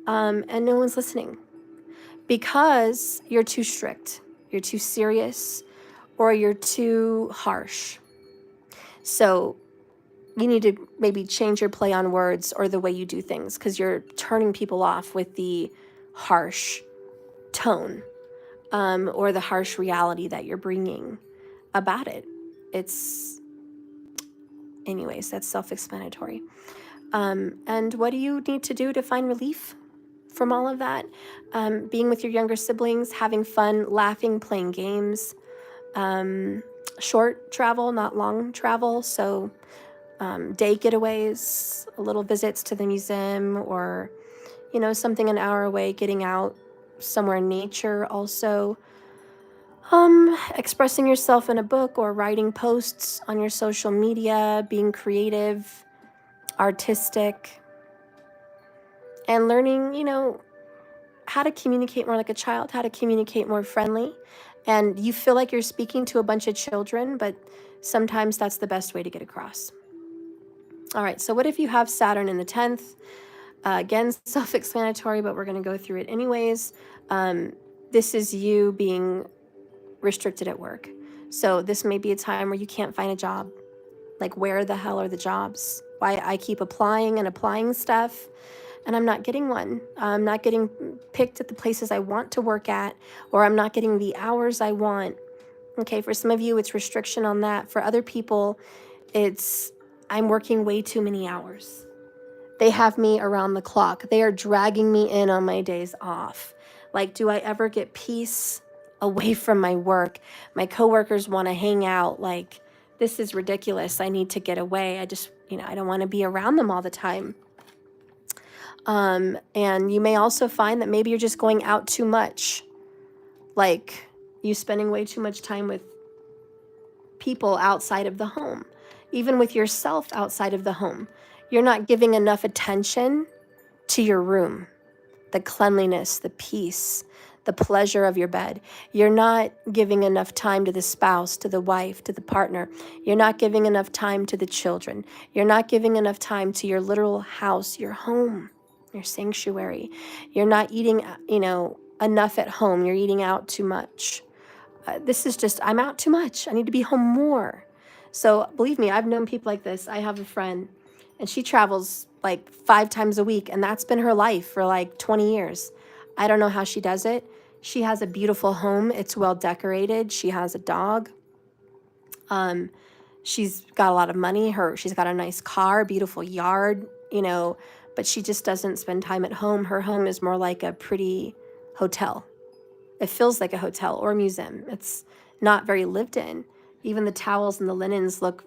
And no one's listening because you're too strict, you're too serious, or you're too harsh. So you need to maybe change your play on words or the way you do things, because you're turning people off with the harsh tone or the harsh reality that you're bringing about it. Anyways, that's self-explanatory. And what do you need to do to find relief from all of that? Being with your younger siblings, having fun, laughing, playing games, short travel, not long travel. So day getaways, little visits to the museum, or, you know, something an hour away, getting out somewhere in nature also. Expressing yourself in a book or writing posts on your social media, being creative, artistic, and learning, you know, how to communicate more like a child, how to communicate more friendly. And you feel like you're speaking to a bunch of children, but sometimes that's the best way to get across. All right, so what if you have Saturn in the 10th? Again, self-explanatory, but we're going to go through it anyways. This is you being restricted at work. So this may be a time where you can't find a job. Like, where the hell are the jobs? Why I keep applying and applying stuff, and I'm not getting one. I'm not getting picked at the places I want to work at, or I'm not getting the hours I want. Okay, for some of you, it's restriction on that. For other people, it's I'm working way too many hours. They have me around the clock. They are dragging me in on my days off. Like, do I ever get peace away from my work? My coworkers want to hang out. Like, this is ridiculous. I need to get away. I just, you know, I don't want to be around them all the time. And you may also find that maybe you're just going out too much. Like, you spending way too much time with people outside of the home, even with yourself outside of the home. You're not giving enough attention to your room, the cleanliness, the peace, the pleasure of your bed. You're not giving enough time to the spouse, to the wife, to the partner. You're not giving enough time to the children. You're not giving enough time to your literal house, your home, your sanctuary. You're not eating, you know, enough at home. You're eating out too much. This is just, I'm out too much. I need to be home more. So believe me, I've known people like this. I have a friend, and she travels like 5 times a week, and that's been her life for like 20 years. I don't know how she does it. She has a beautiful home. It's well decorated. She has a dog. She's got a lot of money. She's got a nice car, beautiful yard, you know, but she just doesn't spend time at home. Her home is more like a pretty hotel. It feels like a hotel or a museum. It's not very lived in. Even the towels and the linens look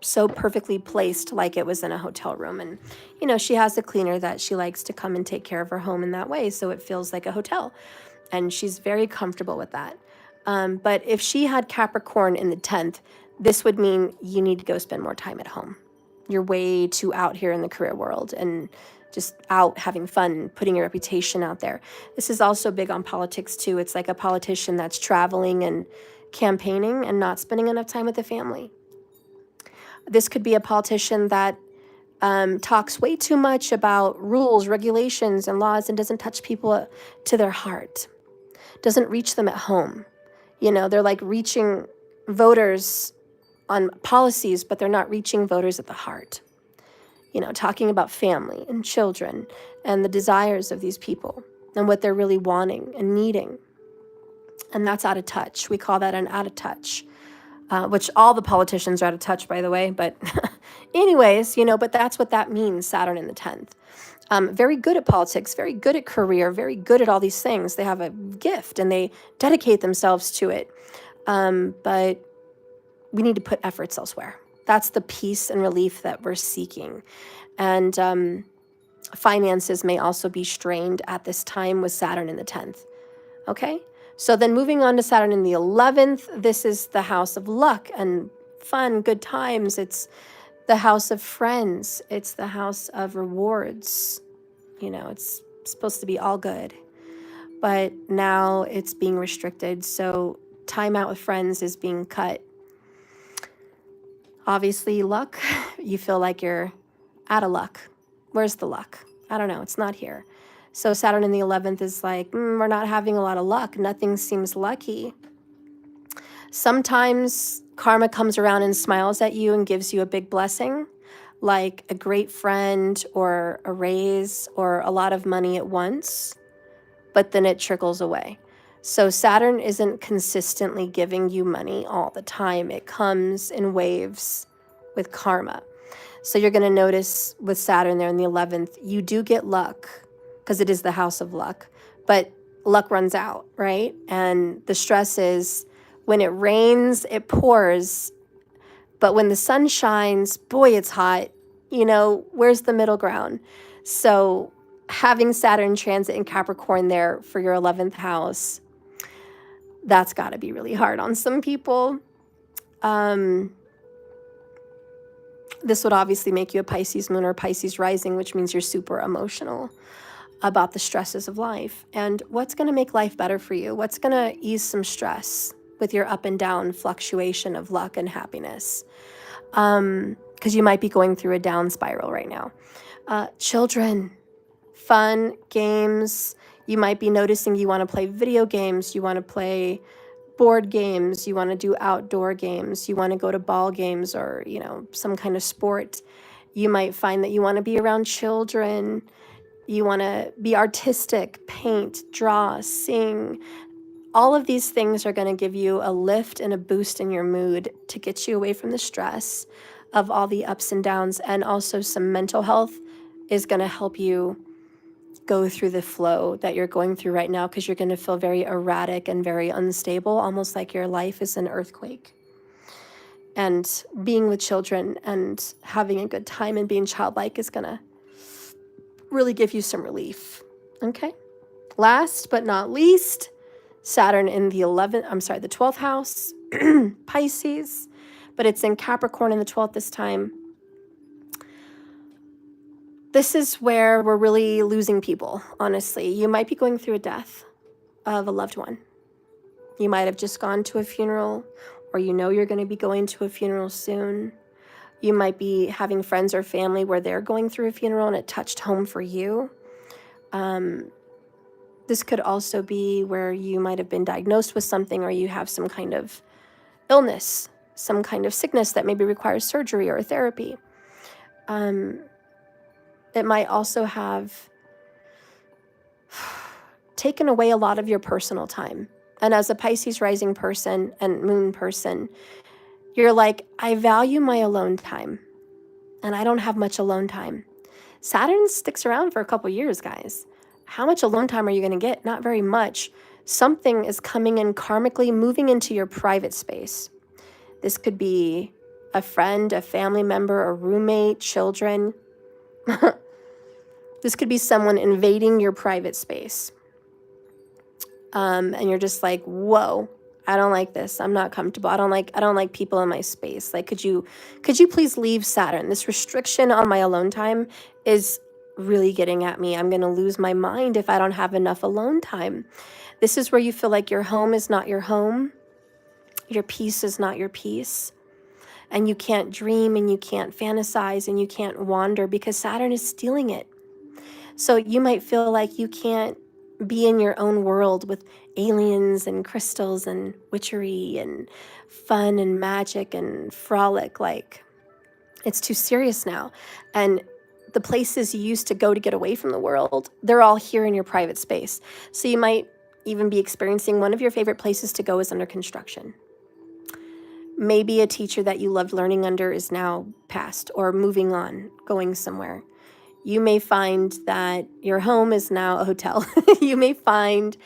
so perfectly placed, like it was in a hotel room. And, you know, she has a cleaner that she likes to come and take care of her home in that way, so it feels like a hotel. And she's very comfortable with that. But if she had Capricorn in the 10th, this would mean you need to go spend more time at home. You're way too out here in the career world and just out having fun, putting your reputation out there. This is also big on politics too. It's like a politician that's traveling and campaigning and not spending enough time with the family. This could be a politician that talks way too much about rules, regulations, and laws and doesn't touch people to their heart, doesn't reach them at home. You know, they're like reaching voters on policies, but they're not reaching voters at the heart. You know, talking about family and children and the desires of these people and what they're really wanting and needing. And that's out of touch. We call that an out of touch, which all the politicians are out of touch, by the way. But anyways, you know, but that's what that means, Saturn in the 10th. Very good at politics, very good at career, very good at all these things. They have a gift and they dedicate themselves to it. But we need to put efforts elsewhere. That's the peace and relief that we're seeking. And finances may also be strained at this time with Saturn in the 10th. Okay? So then moving on to Saturn in the 11th, this is the house of luck and fun, good times. It's the house of friends. It's the house of rewards. You know, it's supposed to be all good. But now it's being restricted. So time out with friends is being cut. Obviously, luck, you feel like you're out of luck. Where's the luck? I don't know. It's not here. So Saturn in the 11th is like, we're not having a lot of luck. Nothing seems lucky. Sometimes karma comes around and smiles at you and gives you a big blessing, like a great friend or a raise or a lot of money at once, but then it trickles away. So Saturn isn't consistently giving you money all the time. It comes in waves with karma. So you're going to notice with Saturn there in the 11th, you do get luck because it is the house of luck, but luck runs out, right? And the stress is when it rains, it pours. But when the sun shines, boy, it's hot. You know, where's the middle ground? So having Saturn transit in Capricorn there for your 11th house, that's got to be really hard on some people. This would obviously make you a Pisces moon or Pisces rising, which means you're super emotional about the stresses of life. And what's going to make life better for you? What's going to ease some stress with your up and down fluctuation of luck and happiness? Because you might be going through a down spiral right now. Children, fun, games. You might be noticing you want to play video games. You want to play board games. You want to do outdoor games. You want to go to ball games or, you know, some kind of sport. You might find that you want to be around children. You want to be artistic, paint, draw, sing. All of these things are going to give you a lift and a boost in your mood to get you away from the stress of all the ups and downs. And also some mental health is going to help you go through the flow that you're going through right now, because you're going to feel very erratic and very unstable, almost like your life is an earthquake. And being with children and having a good time and being childlike is going to really give you some relief. Okay. Last but not least, Saturn in the 12th house, Pisces, but it's in Capricorn in the 12th this time. This is where we're really losing people, honestly. You might be going through a death of a loved one. You might have just gone to a funeral, or you know you're going to be going to a funeral soon. You might be having friends or family where they're going through a funeral and it touched home for you. This could also be where you might have been diagnosed with something, or you have some kind of illness, some kind of sickness that maybe requires surgery or therapy. It might also have taken away a lot of your personal time. And as a Pisces rising person and moon person, you're like, I value my alone time, and I don't have much alone time. Saturn sticks around for a couple years, guys. How much alone time are you going to get? Not very much. Something is coming in karmically, moving into your private space. This could be a friend, a family member, a roommate, children. This could be someone invading your private space. And you're just like, whoa, I don't like this. I'm not comfortable. I don't like people in my space. Like, could you please leave, Saturn? This restriction on my alone time is really getting at me. I'm going to lose my mind if I don't have enough alone time. This is where you feel like your home is not your home. Your peace is not your peace. And you can't dream and you can't fantasize and you can't wander because Saturn is stealing it. So you might feel like you can't be in your own world with aliens and crystals and witchery and fun and magic and frolic. Like, it's too serious now. And the places you used to go to get away from the world, they're all here in your private space. So you might even be experiencing one of your favorite places to go is under construction. Maybe a teacher that you loved learning under is now passed or moving on, going somewhere. You may find that your home is now a hotel. You may find,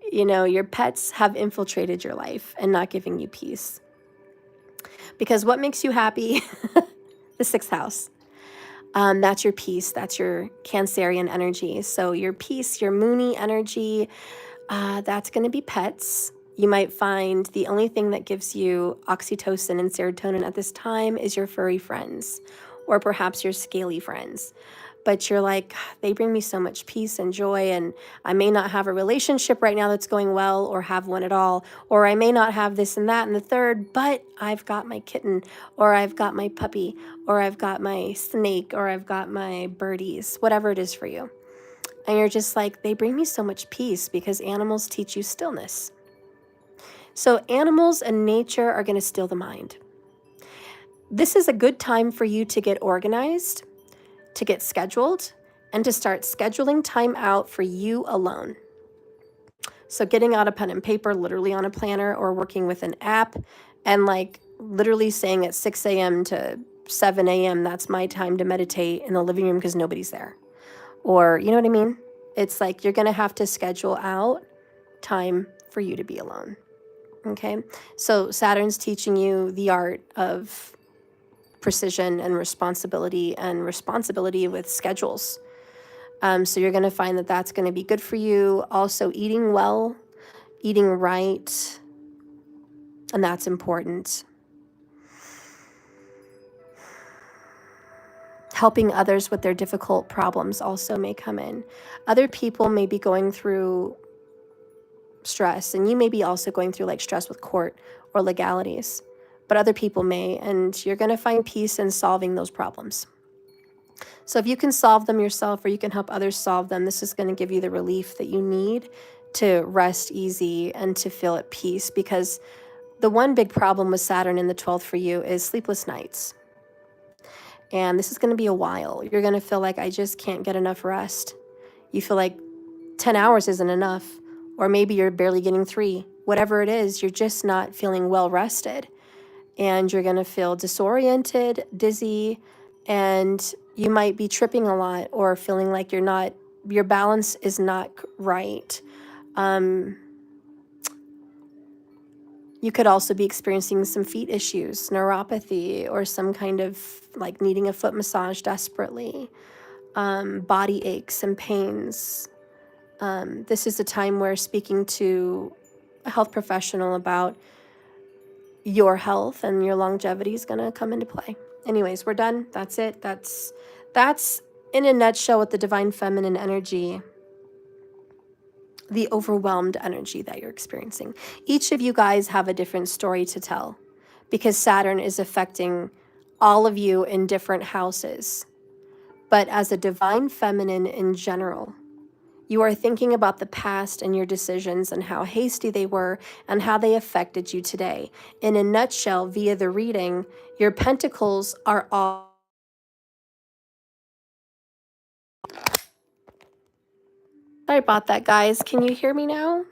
your pets have infiltrated your life and not giving you peace. Because what makes you happy? The 6th house. That's your peace. That's your Cancerian energy. So your peace, your moony energy, that's going to be pets. You might find the only thing that gives you oxytocin and serotonin at this time is your furry friends, or perhaps your scaly friends. But you're like, they bring me so much peace and joy, and I may not have a relationship right now that's going well or have one at all, or I may not have this and that and the third, but I've got my kitten, or I've got my puppy, or I've got my snake, or I've got my birdies, whatever it is for you. And you're just like, they bring me so much peace because animals teach you stillness. So animals and nature are going to still the mind. This is a good time for you to get organized, to get scheduled, and to start scheduling time out for you alone. So getting out a pen and paper, literally on a planner, or working with an app, and like literally saying at 6 a.m. to 7 a.m., that's my time to meditate in the living room because nobody's there. Or, you know what I mean? It's like you're going to have to schedule out time for you to be alone. Okay? So Saturn's teaching you the art of precision and responsibility with schedules. So you're going to find that that's going to be good for you. Also, eating well, eating right, and that's important. Helping others with their difficult problems also may come in. Other people may be going through stress, and you may be also going through like stress with court or legalities, but other people may, and you're going to find peace in solving those problems. So if you can solve them yourself or you can help others solve them, this is going to give you the relief that you need to rest easy and to feel at peace, because the one big problem with Saturn in the 12th for you is sleepless nights. And this is going to be a while. You're going to feel like, I just can't get enough rest. You feel like 10 hours isn't enough, or maybe you're barely getting 3. Whatever it is, you're just not feeling well rested. And you're going to feel disoriented, dizzy, and you might be tripping a lot or feeling like your balance is not right. You could also be experiencing some feet issues, neuropathy, or some kind of like needing a foot massage desperately, body aches and pains. This is a time where speaking to a health professional about your health and your longevity is going to come into play. Anyways, we're done. That's it. That's in a nutshell with the divine feminine energy, the overwhelmed energy that you're experiencing. Each of you guys have a different story to tell, because Saturn is affecting all of you in different houses. But as a divine feminine in general, you are thinking about the past and your decisions and how hasty they were and how they affected you today. In a nutshell, via the reading, your pentacles are all... Sorry about that, guys. Can you hear me now?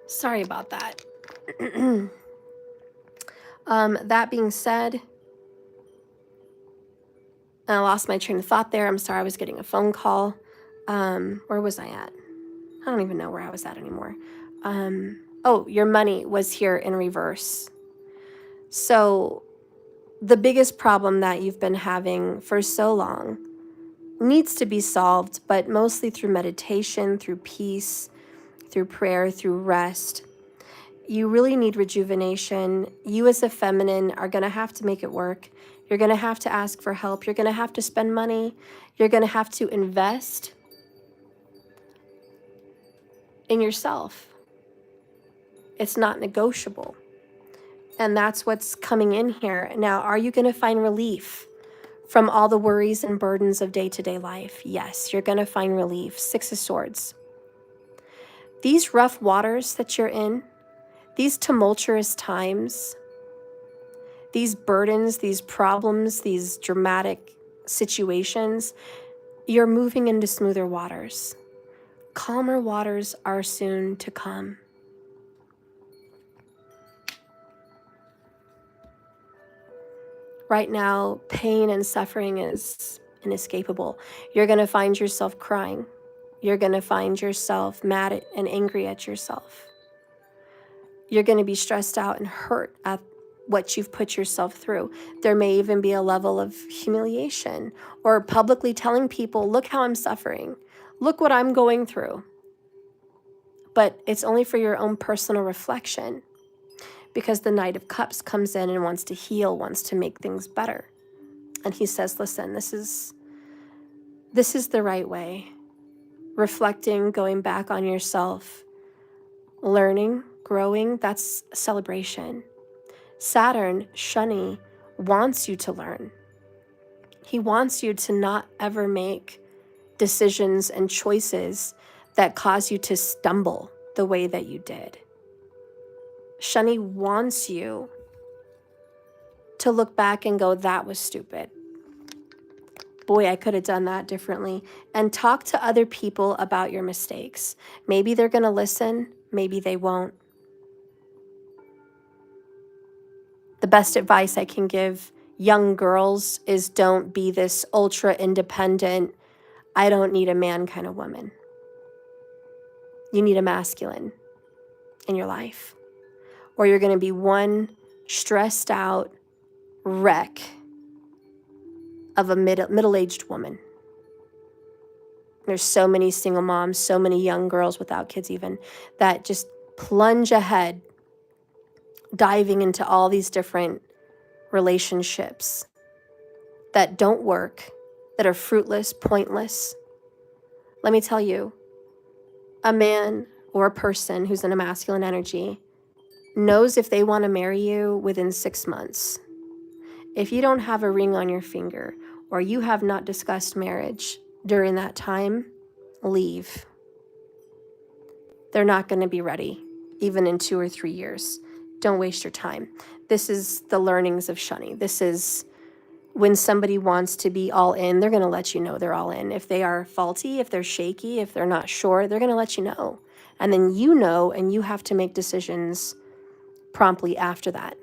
Sorry about that. That being said, I lost my train of thought there. I'm sorry, I was getting a phone call. Where was I at? I don't even know where I was at anymore. Oh, your money was here in reverse. So the biggest problem that you've been having for so long needs to be solved, but mostly through meditation, through peace, through prayer, through rest. You really need rejuvenation. You as a feminine are going to have to make it work. You're going to have to ask for help. You're going to have to spend money. You're going to have to invest in yourself. It's not negotiable. And that's what's coming in here. Now, are you going to find relief from all the worries and burdens of day-to-day life? Yes, you're going to find relief. 6 of Swords. These rough waters that you're in, these tumultuous times, these burdens, these problems, these dramatic situations, you're moving into smoother waters. Calmer waters are soon to come. Right now, pain and suffering is inescapable. You're going to find yourself crying. You're going to find yourself mad and angry at yourself. You're going to be stressed out and hurt at what you've put yourself through. There may even be a level of humiliation or publicly telling people, look how I'm suffering. Look what I'm going through. But it's only for your own personal reflection, because the Knight of Cups comes in and wants to heal, wants to make things better. And he says, listen, this is the right way. Reflecting, going back on yourself, learning, growing, that's celebration. Saturn, Shani, wants you to learn. He wants you to not ever make decisions and choices that cause you to stumble the way that you did. Shani wants you to look back and go, that was stupid. Boy, I could have done that differently. And talk to other people about your mistakes. Maybe they're going to listen. Maybe they won't. The best advice I can give young girls is don't be this ultra independent, I don't need a man kind of woman. You need a masculine in your life, or you're going to be one stressed out wreck of a middle-aged woman. There's so many single moms, so many young girls without kids even, that just plunge ahead, diving into all these different relationships that don't work, that are fruitless, pointless. Let me tell you, a man or a person who's in a masculine energy knows if they want to marry you within 6 months. If you don't have a ring on your finger or you have not discussed marriage during that time, leave. They're not going to be ready, even in 2 or 3 years. Don't waste your time. This is the learnings of Shani. This is when somebody wants to be all in, they're going to let you know they're all in. If they are faulty, if they're shaky, if they're not sure, they're going to let you know. And then you know, and you have to make decisions promptly after that.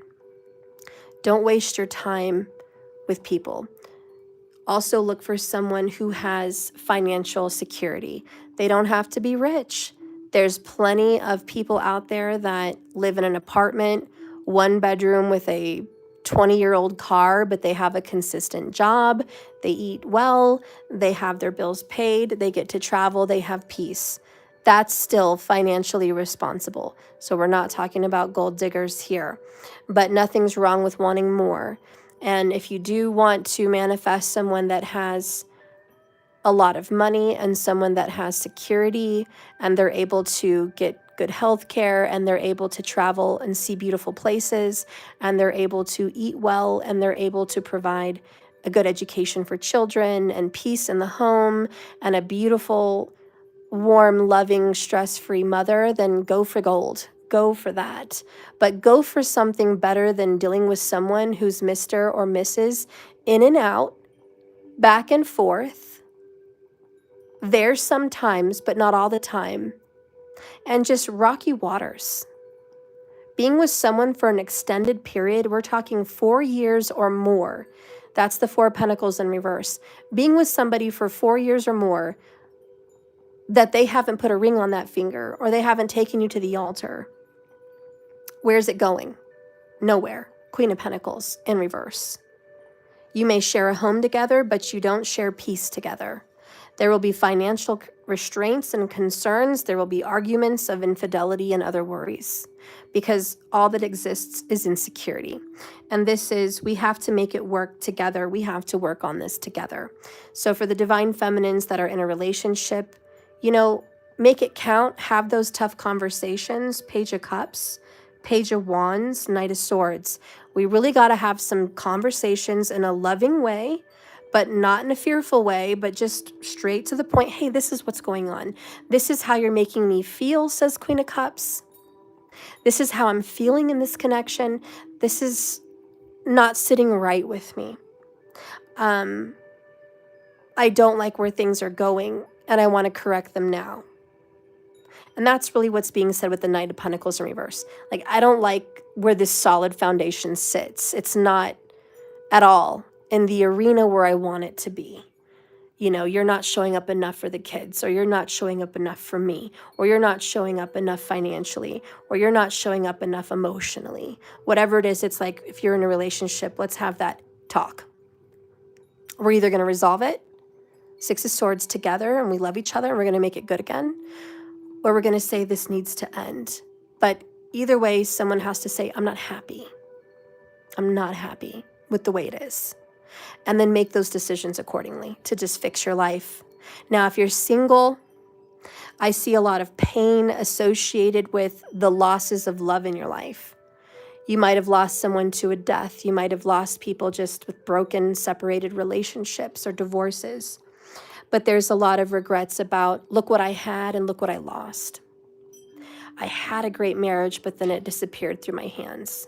Don't waste your time with people. Also look for someone who has financial security. They don't have to be rich. There's plenty of people out there that live in an apartment, 1 bedroom with a 20-year-old car, but they have a consistent job. They eat well. They have their bills paid. They get to travel. They have peace. That's still financially responsible. So we're not talking about gold diggers here, but nothing's wrong with wanting more. And if you do want to manifest someone that has a lot of money and someone that has security and they're able to get good health care and they're able to travel and see beautiful places and they're able to eat well and they're able to provide a good education for children and peace in the home and a beautiful, warm, loving, stress-free mother, then go for gold. Go for that. But go for something better than dealing with someone who's Mr. or Mrs. in and out, back and forth, there sometimes, but not all the time, and just rocky waters. Being with someone for an extended period, we're talking 4 years or more. That's the 4 of Pentacles in reverse. Being with somebody for 4 years or more, that they haven't put a ring on that finger or they haven't taken you to the altar. Where's it going? Nowhere. Queen of Pentacles in reverse. You may share a home together, but you don't share peace together. There will be financial restraints and concerns. There will be arguments of infidelity and other worries because all that exists is insecurity. And this is, we have to make it work together. We have to work on this together. So for the divine feminines that are in a relationship, you know, make it count, have those tough conversations. Page of Cups, Page of Wands, Knight of Swords. We really got to have some conversations in a loving way, but not in a fearful way, but just straight to the point. Hey, this is what's going on. This is how you're making me feel, says Queen of Cups. This is how I'm feeling in this connection. This is not sitting right with me. I don't like where things are going, and I want to correct them now. And that's really what's being said with the Knight of Pentacles in reverse. Like, I don't like where this solid foundation sits. It's not at all in the arena where I want it to be. You know, you're not showing up enough for the kids, or you're not showing up enough for me, or you're not showing up enough financially, or you're not showing up enough emotionally. Whatever it is, it's like, if you're in a relationship, let's have that talk. We're either going to resolve it, 6 of Swords together, and we love each other, and we're going to make it good again, or we're going to say this needs to end. But either way, someone has to say, I'm not happy. I'm not happy with the way it is. And then make those decisions accordingly to just fix your life. Now, if you're single, I see a lot of pain associated with the losses of love in your life. You might have lost someone to a death. You might have lost people just with broken, separated relationships or divorces. But there's a lot of regrets about, look what I had and look what I lost. I had a great marriage, but then it disappeared through my hands.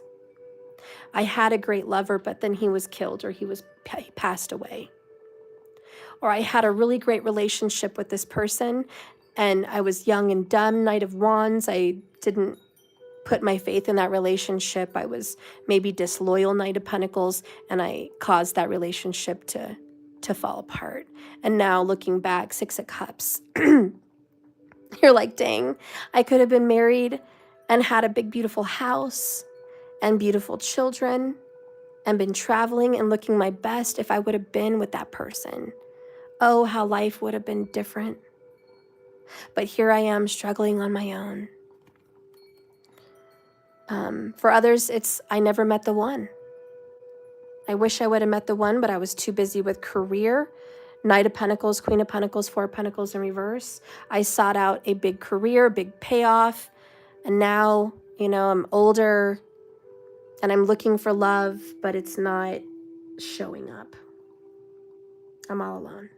I had a great lover, but then he was killed, or he passed away. Or I had a really great relationship with this person, and I was young and dumb, Knight of Wands. I didn't put my faith in that relationship. I was maybe disloyal, Knight of Pentacles, and I caused that relationship to fall apart. And now looking back, 6 of Cups, you're like, dang, I could have been married and had a big, beautiful house and beautiful children, and been traveling and looking my best if I would have been with that person. Oh, how life would have been different. But here I am struggling on my own. For others, it's I never met the one. I wish I would have met the one, but I was too busy with career. Knight of Pentacles, Queen of Pentacles, Four of Pentacles in reverse. I sought out a big career, big payoff. And now, I'm older and I'm looking for love, but it's not showing up. I'm all alone.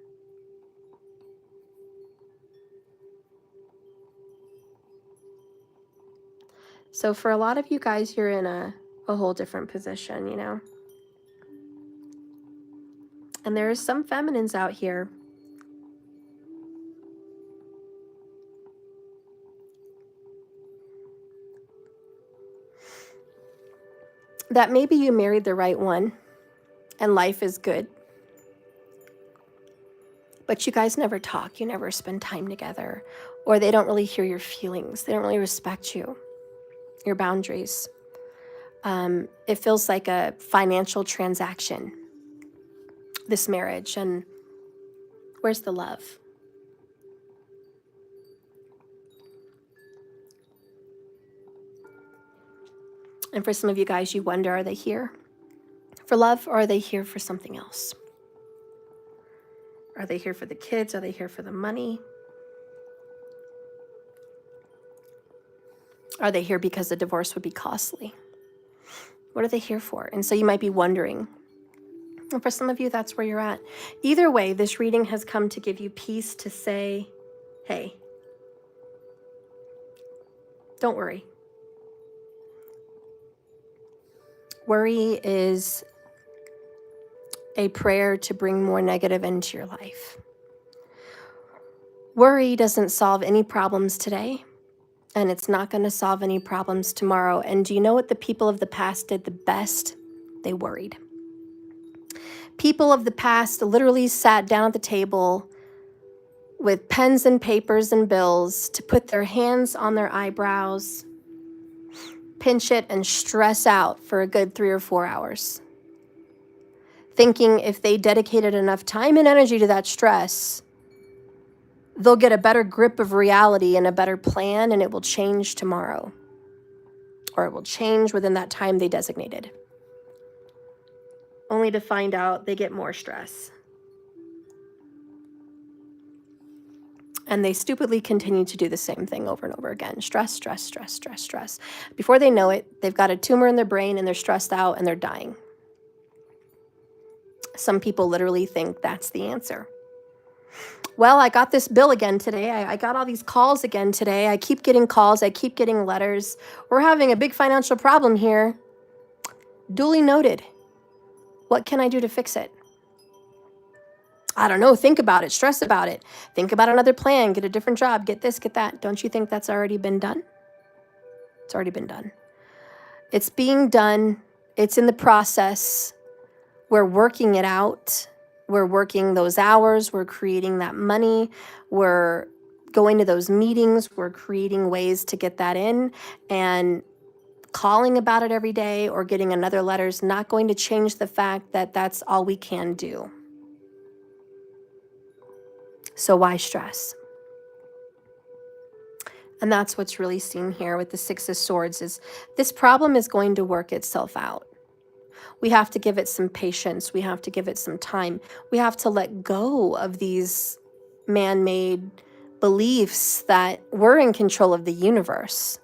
So for a lot of you guys, you're in a whole different position, And there are some feminines out here that maybe you married the right one and life is good, but you guys never talk, you never spend time together, or they don't really hear your feelings, they don't really respect you, your boundaries. It feels like a financial transaction, this marriage, and where's the love? And for some of you guys, you wonder, are they here for love or are they here for something else? Are they here for the kids? Are they here for the money? Are they here because the divorce would be costly? What are they here for? And so you might be wondering. And for some of you, that's where you're at. Either way, this reading has come to give you peace to say, hey, don't worry. Worry is a prayer to bring more negative into your life. Worry doesn't solve any problems today, and it's not going to solve any problems tomorrow. And do you know what the people of the past did the best? They worried. People of the past literally sat down at the table with pens and papers and bills to put their hands on their eyebrows, pinch it, and stress out for a good 3 or 4 hours, thinking if they dedicated enough time and energy to that stress, they'll get a better grip of reality and a better plan, and it will change tomorrow, or it will change within that time they designated, only to find out they get more stress. And they stupidly continue to do the same thing over and over again. Stress, stress, stress, stress, stress. Before they know it, they've got a tumor in their brain and they're stressed out and they're dying. Some people literally think that's the answer. Well, I got this bill again today. I got all these calls again today. I keep getting calls. I keep getting letters. We're having a big financial problem here. Duly noted. What can I do to fix it? I don't know. Think about it. Stress about it. Think about another plan. Get a different job. Get this, get that. Don't you think that's already been done? It's already been done. It's being done. It's in the process. We're working it out. We're working those hours. We're creating that money. We're going to those meetings. We're creating ways to get that in. And calling about it every day or getting another letter is not going to change the fact that that's all we can do. So why stress? And that's what's really seen here with the Six of Swords is this problem is going to work itself out. We have to give it some patience. We have to give it some time. We have to let go of these man-made beliefs that we're in control of the universe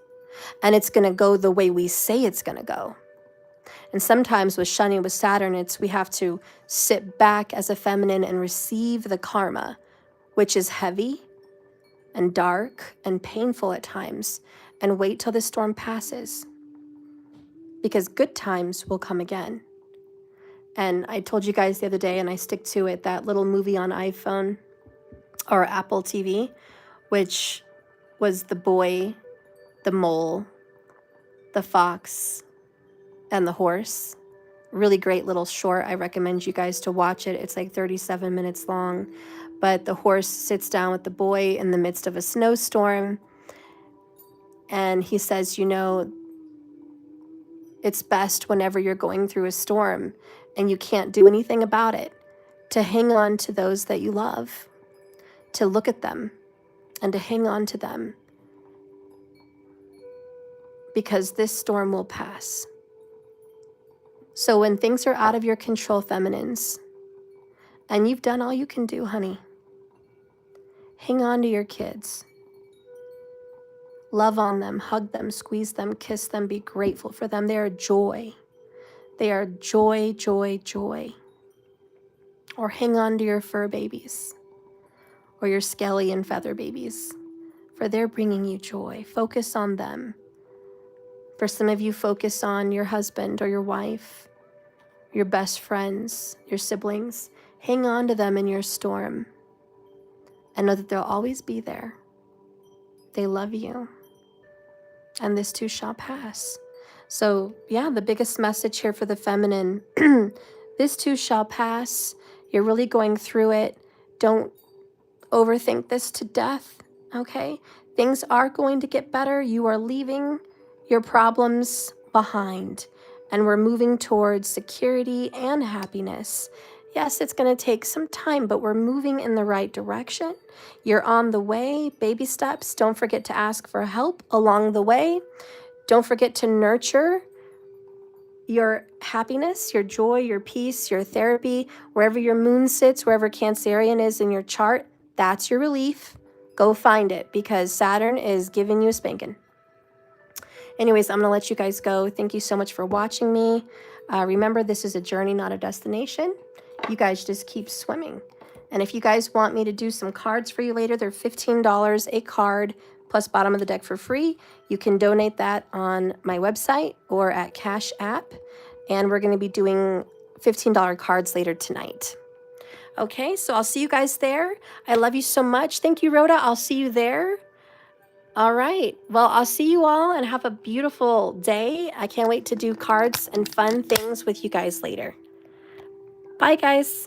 and it's going to go the way we say it's going to go. And sometimes with Shani, with Saturn, we have to sit back as a feminine and receive the karma, which is heavy and dark and painful at times, and wait till the storm passes. Because good times will come again. And I told you guys the other day, and I stick to it, that little movie on iPhone or Apple TV, which was the boy, the mole, the fox, and the horse. Really great little short. I recommend you guys to watch it. It's like 37 minutes long. But the horse sits down with the boy in the midst of a snowstorm. And he says, It's best whenever you're going through a storm and you can't do anything about it, to hang on to those that you love, to look at them and to hang on to them, because this storm will pass. So when things are out of your control, feminines, and you've done all you can do, honey, hang on to your kids. Love on them, hug them, squeeze them, kiss them, be grateful for them. They are joy. They are joy, joy, joy. Or hang on to your fur babies or your scaly and feather babies, for they're bringing you joy. Focus on them. For some of you, focus on your husband or your wife, your best friends, your siblings. Hang on to them in your storm and know that they'll always be there. They love you, and this too shall pass. So yeah, the biggest message here for the feminine, this too shall pass. You're really going through it. Don't overthink this to death, okay? Things are going to get better. You are leaving your problems behind, and we're moving towards security and happiness. Yes, it's going to take some time, but we're moving in the right direction. You're on the way, baby steps. Don't forget to ask for help along the way. Don't forget to nurture your happiness, your joy, your peace, your therapy, wherever your moon sits, wherever Cancerian is in your chart, that's your relief. Go find it, because Saturn is giving you a spanking. Anyways, I'm going to let you guys go. Thank you so much for watching me. Remember, this is a journey, not a destination. You guys just keep swimming. And if you guys want me to do some cards for you later, they're $15 a card plus bottom of the deck for free. You can donate that on my website or at Cash App. And we're going to be doing $15 cards later tonight. Okay, so I'll see you guys there. I love you so much. Thank you, Rhoda. I'll see you there. All right. Well, I'll see you all and have a beautiful day. I can't wait to do cards and fun things with you guys later. Bye, guys.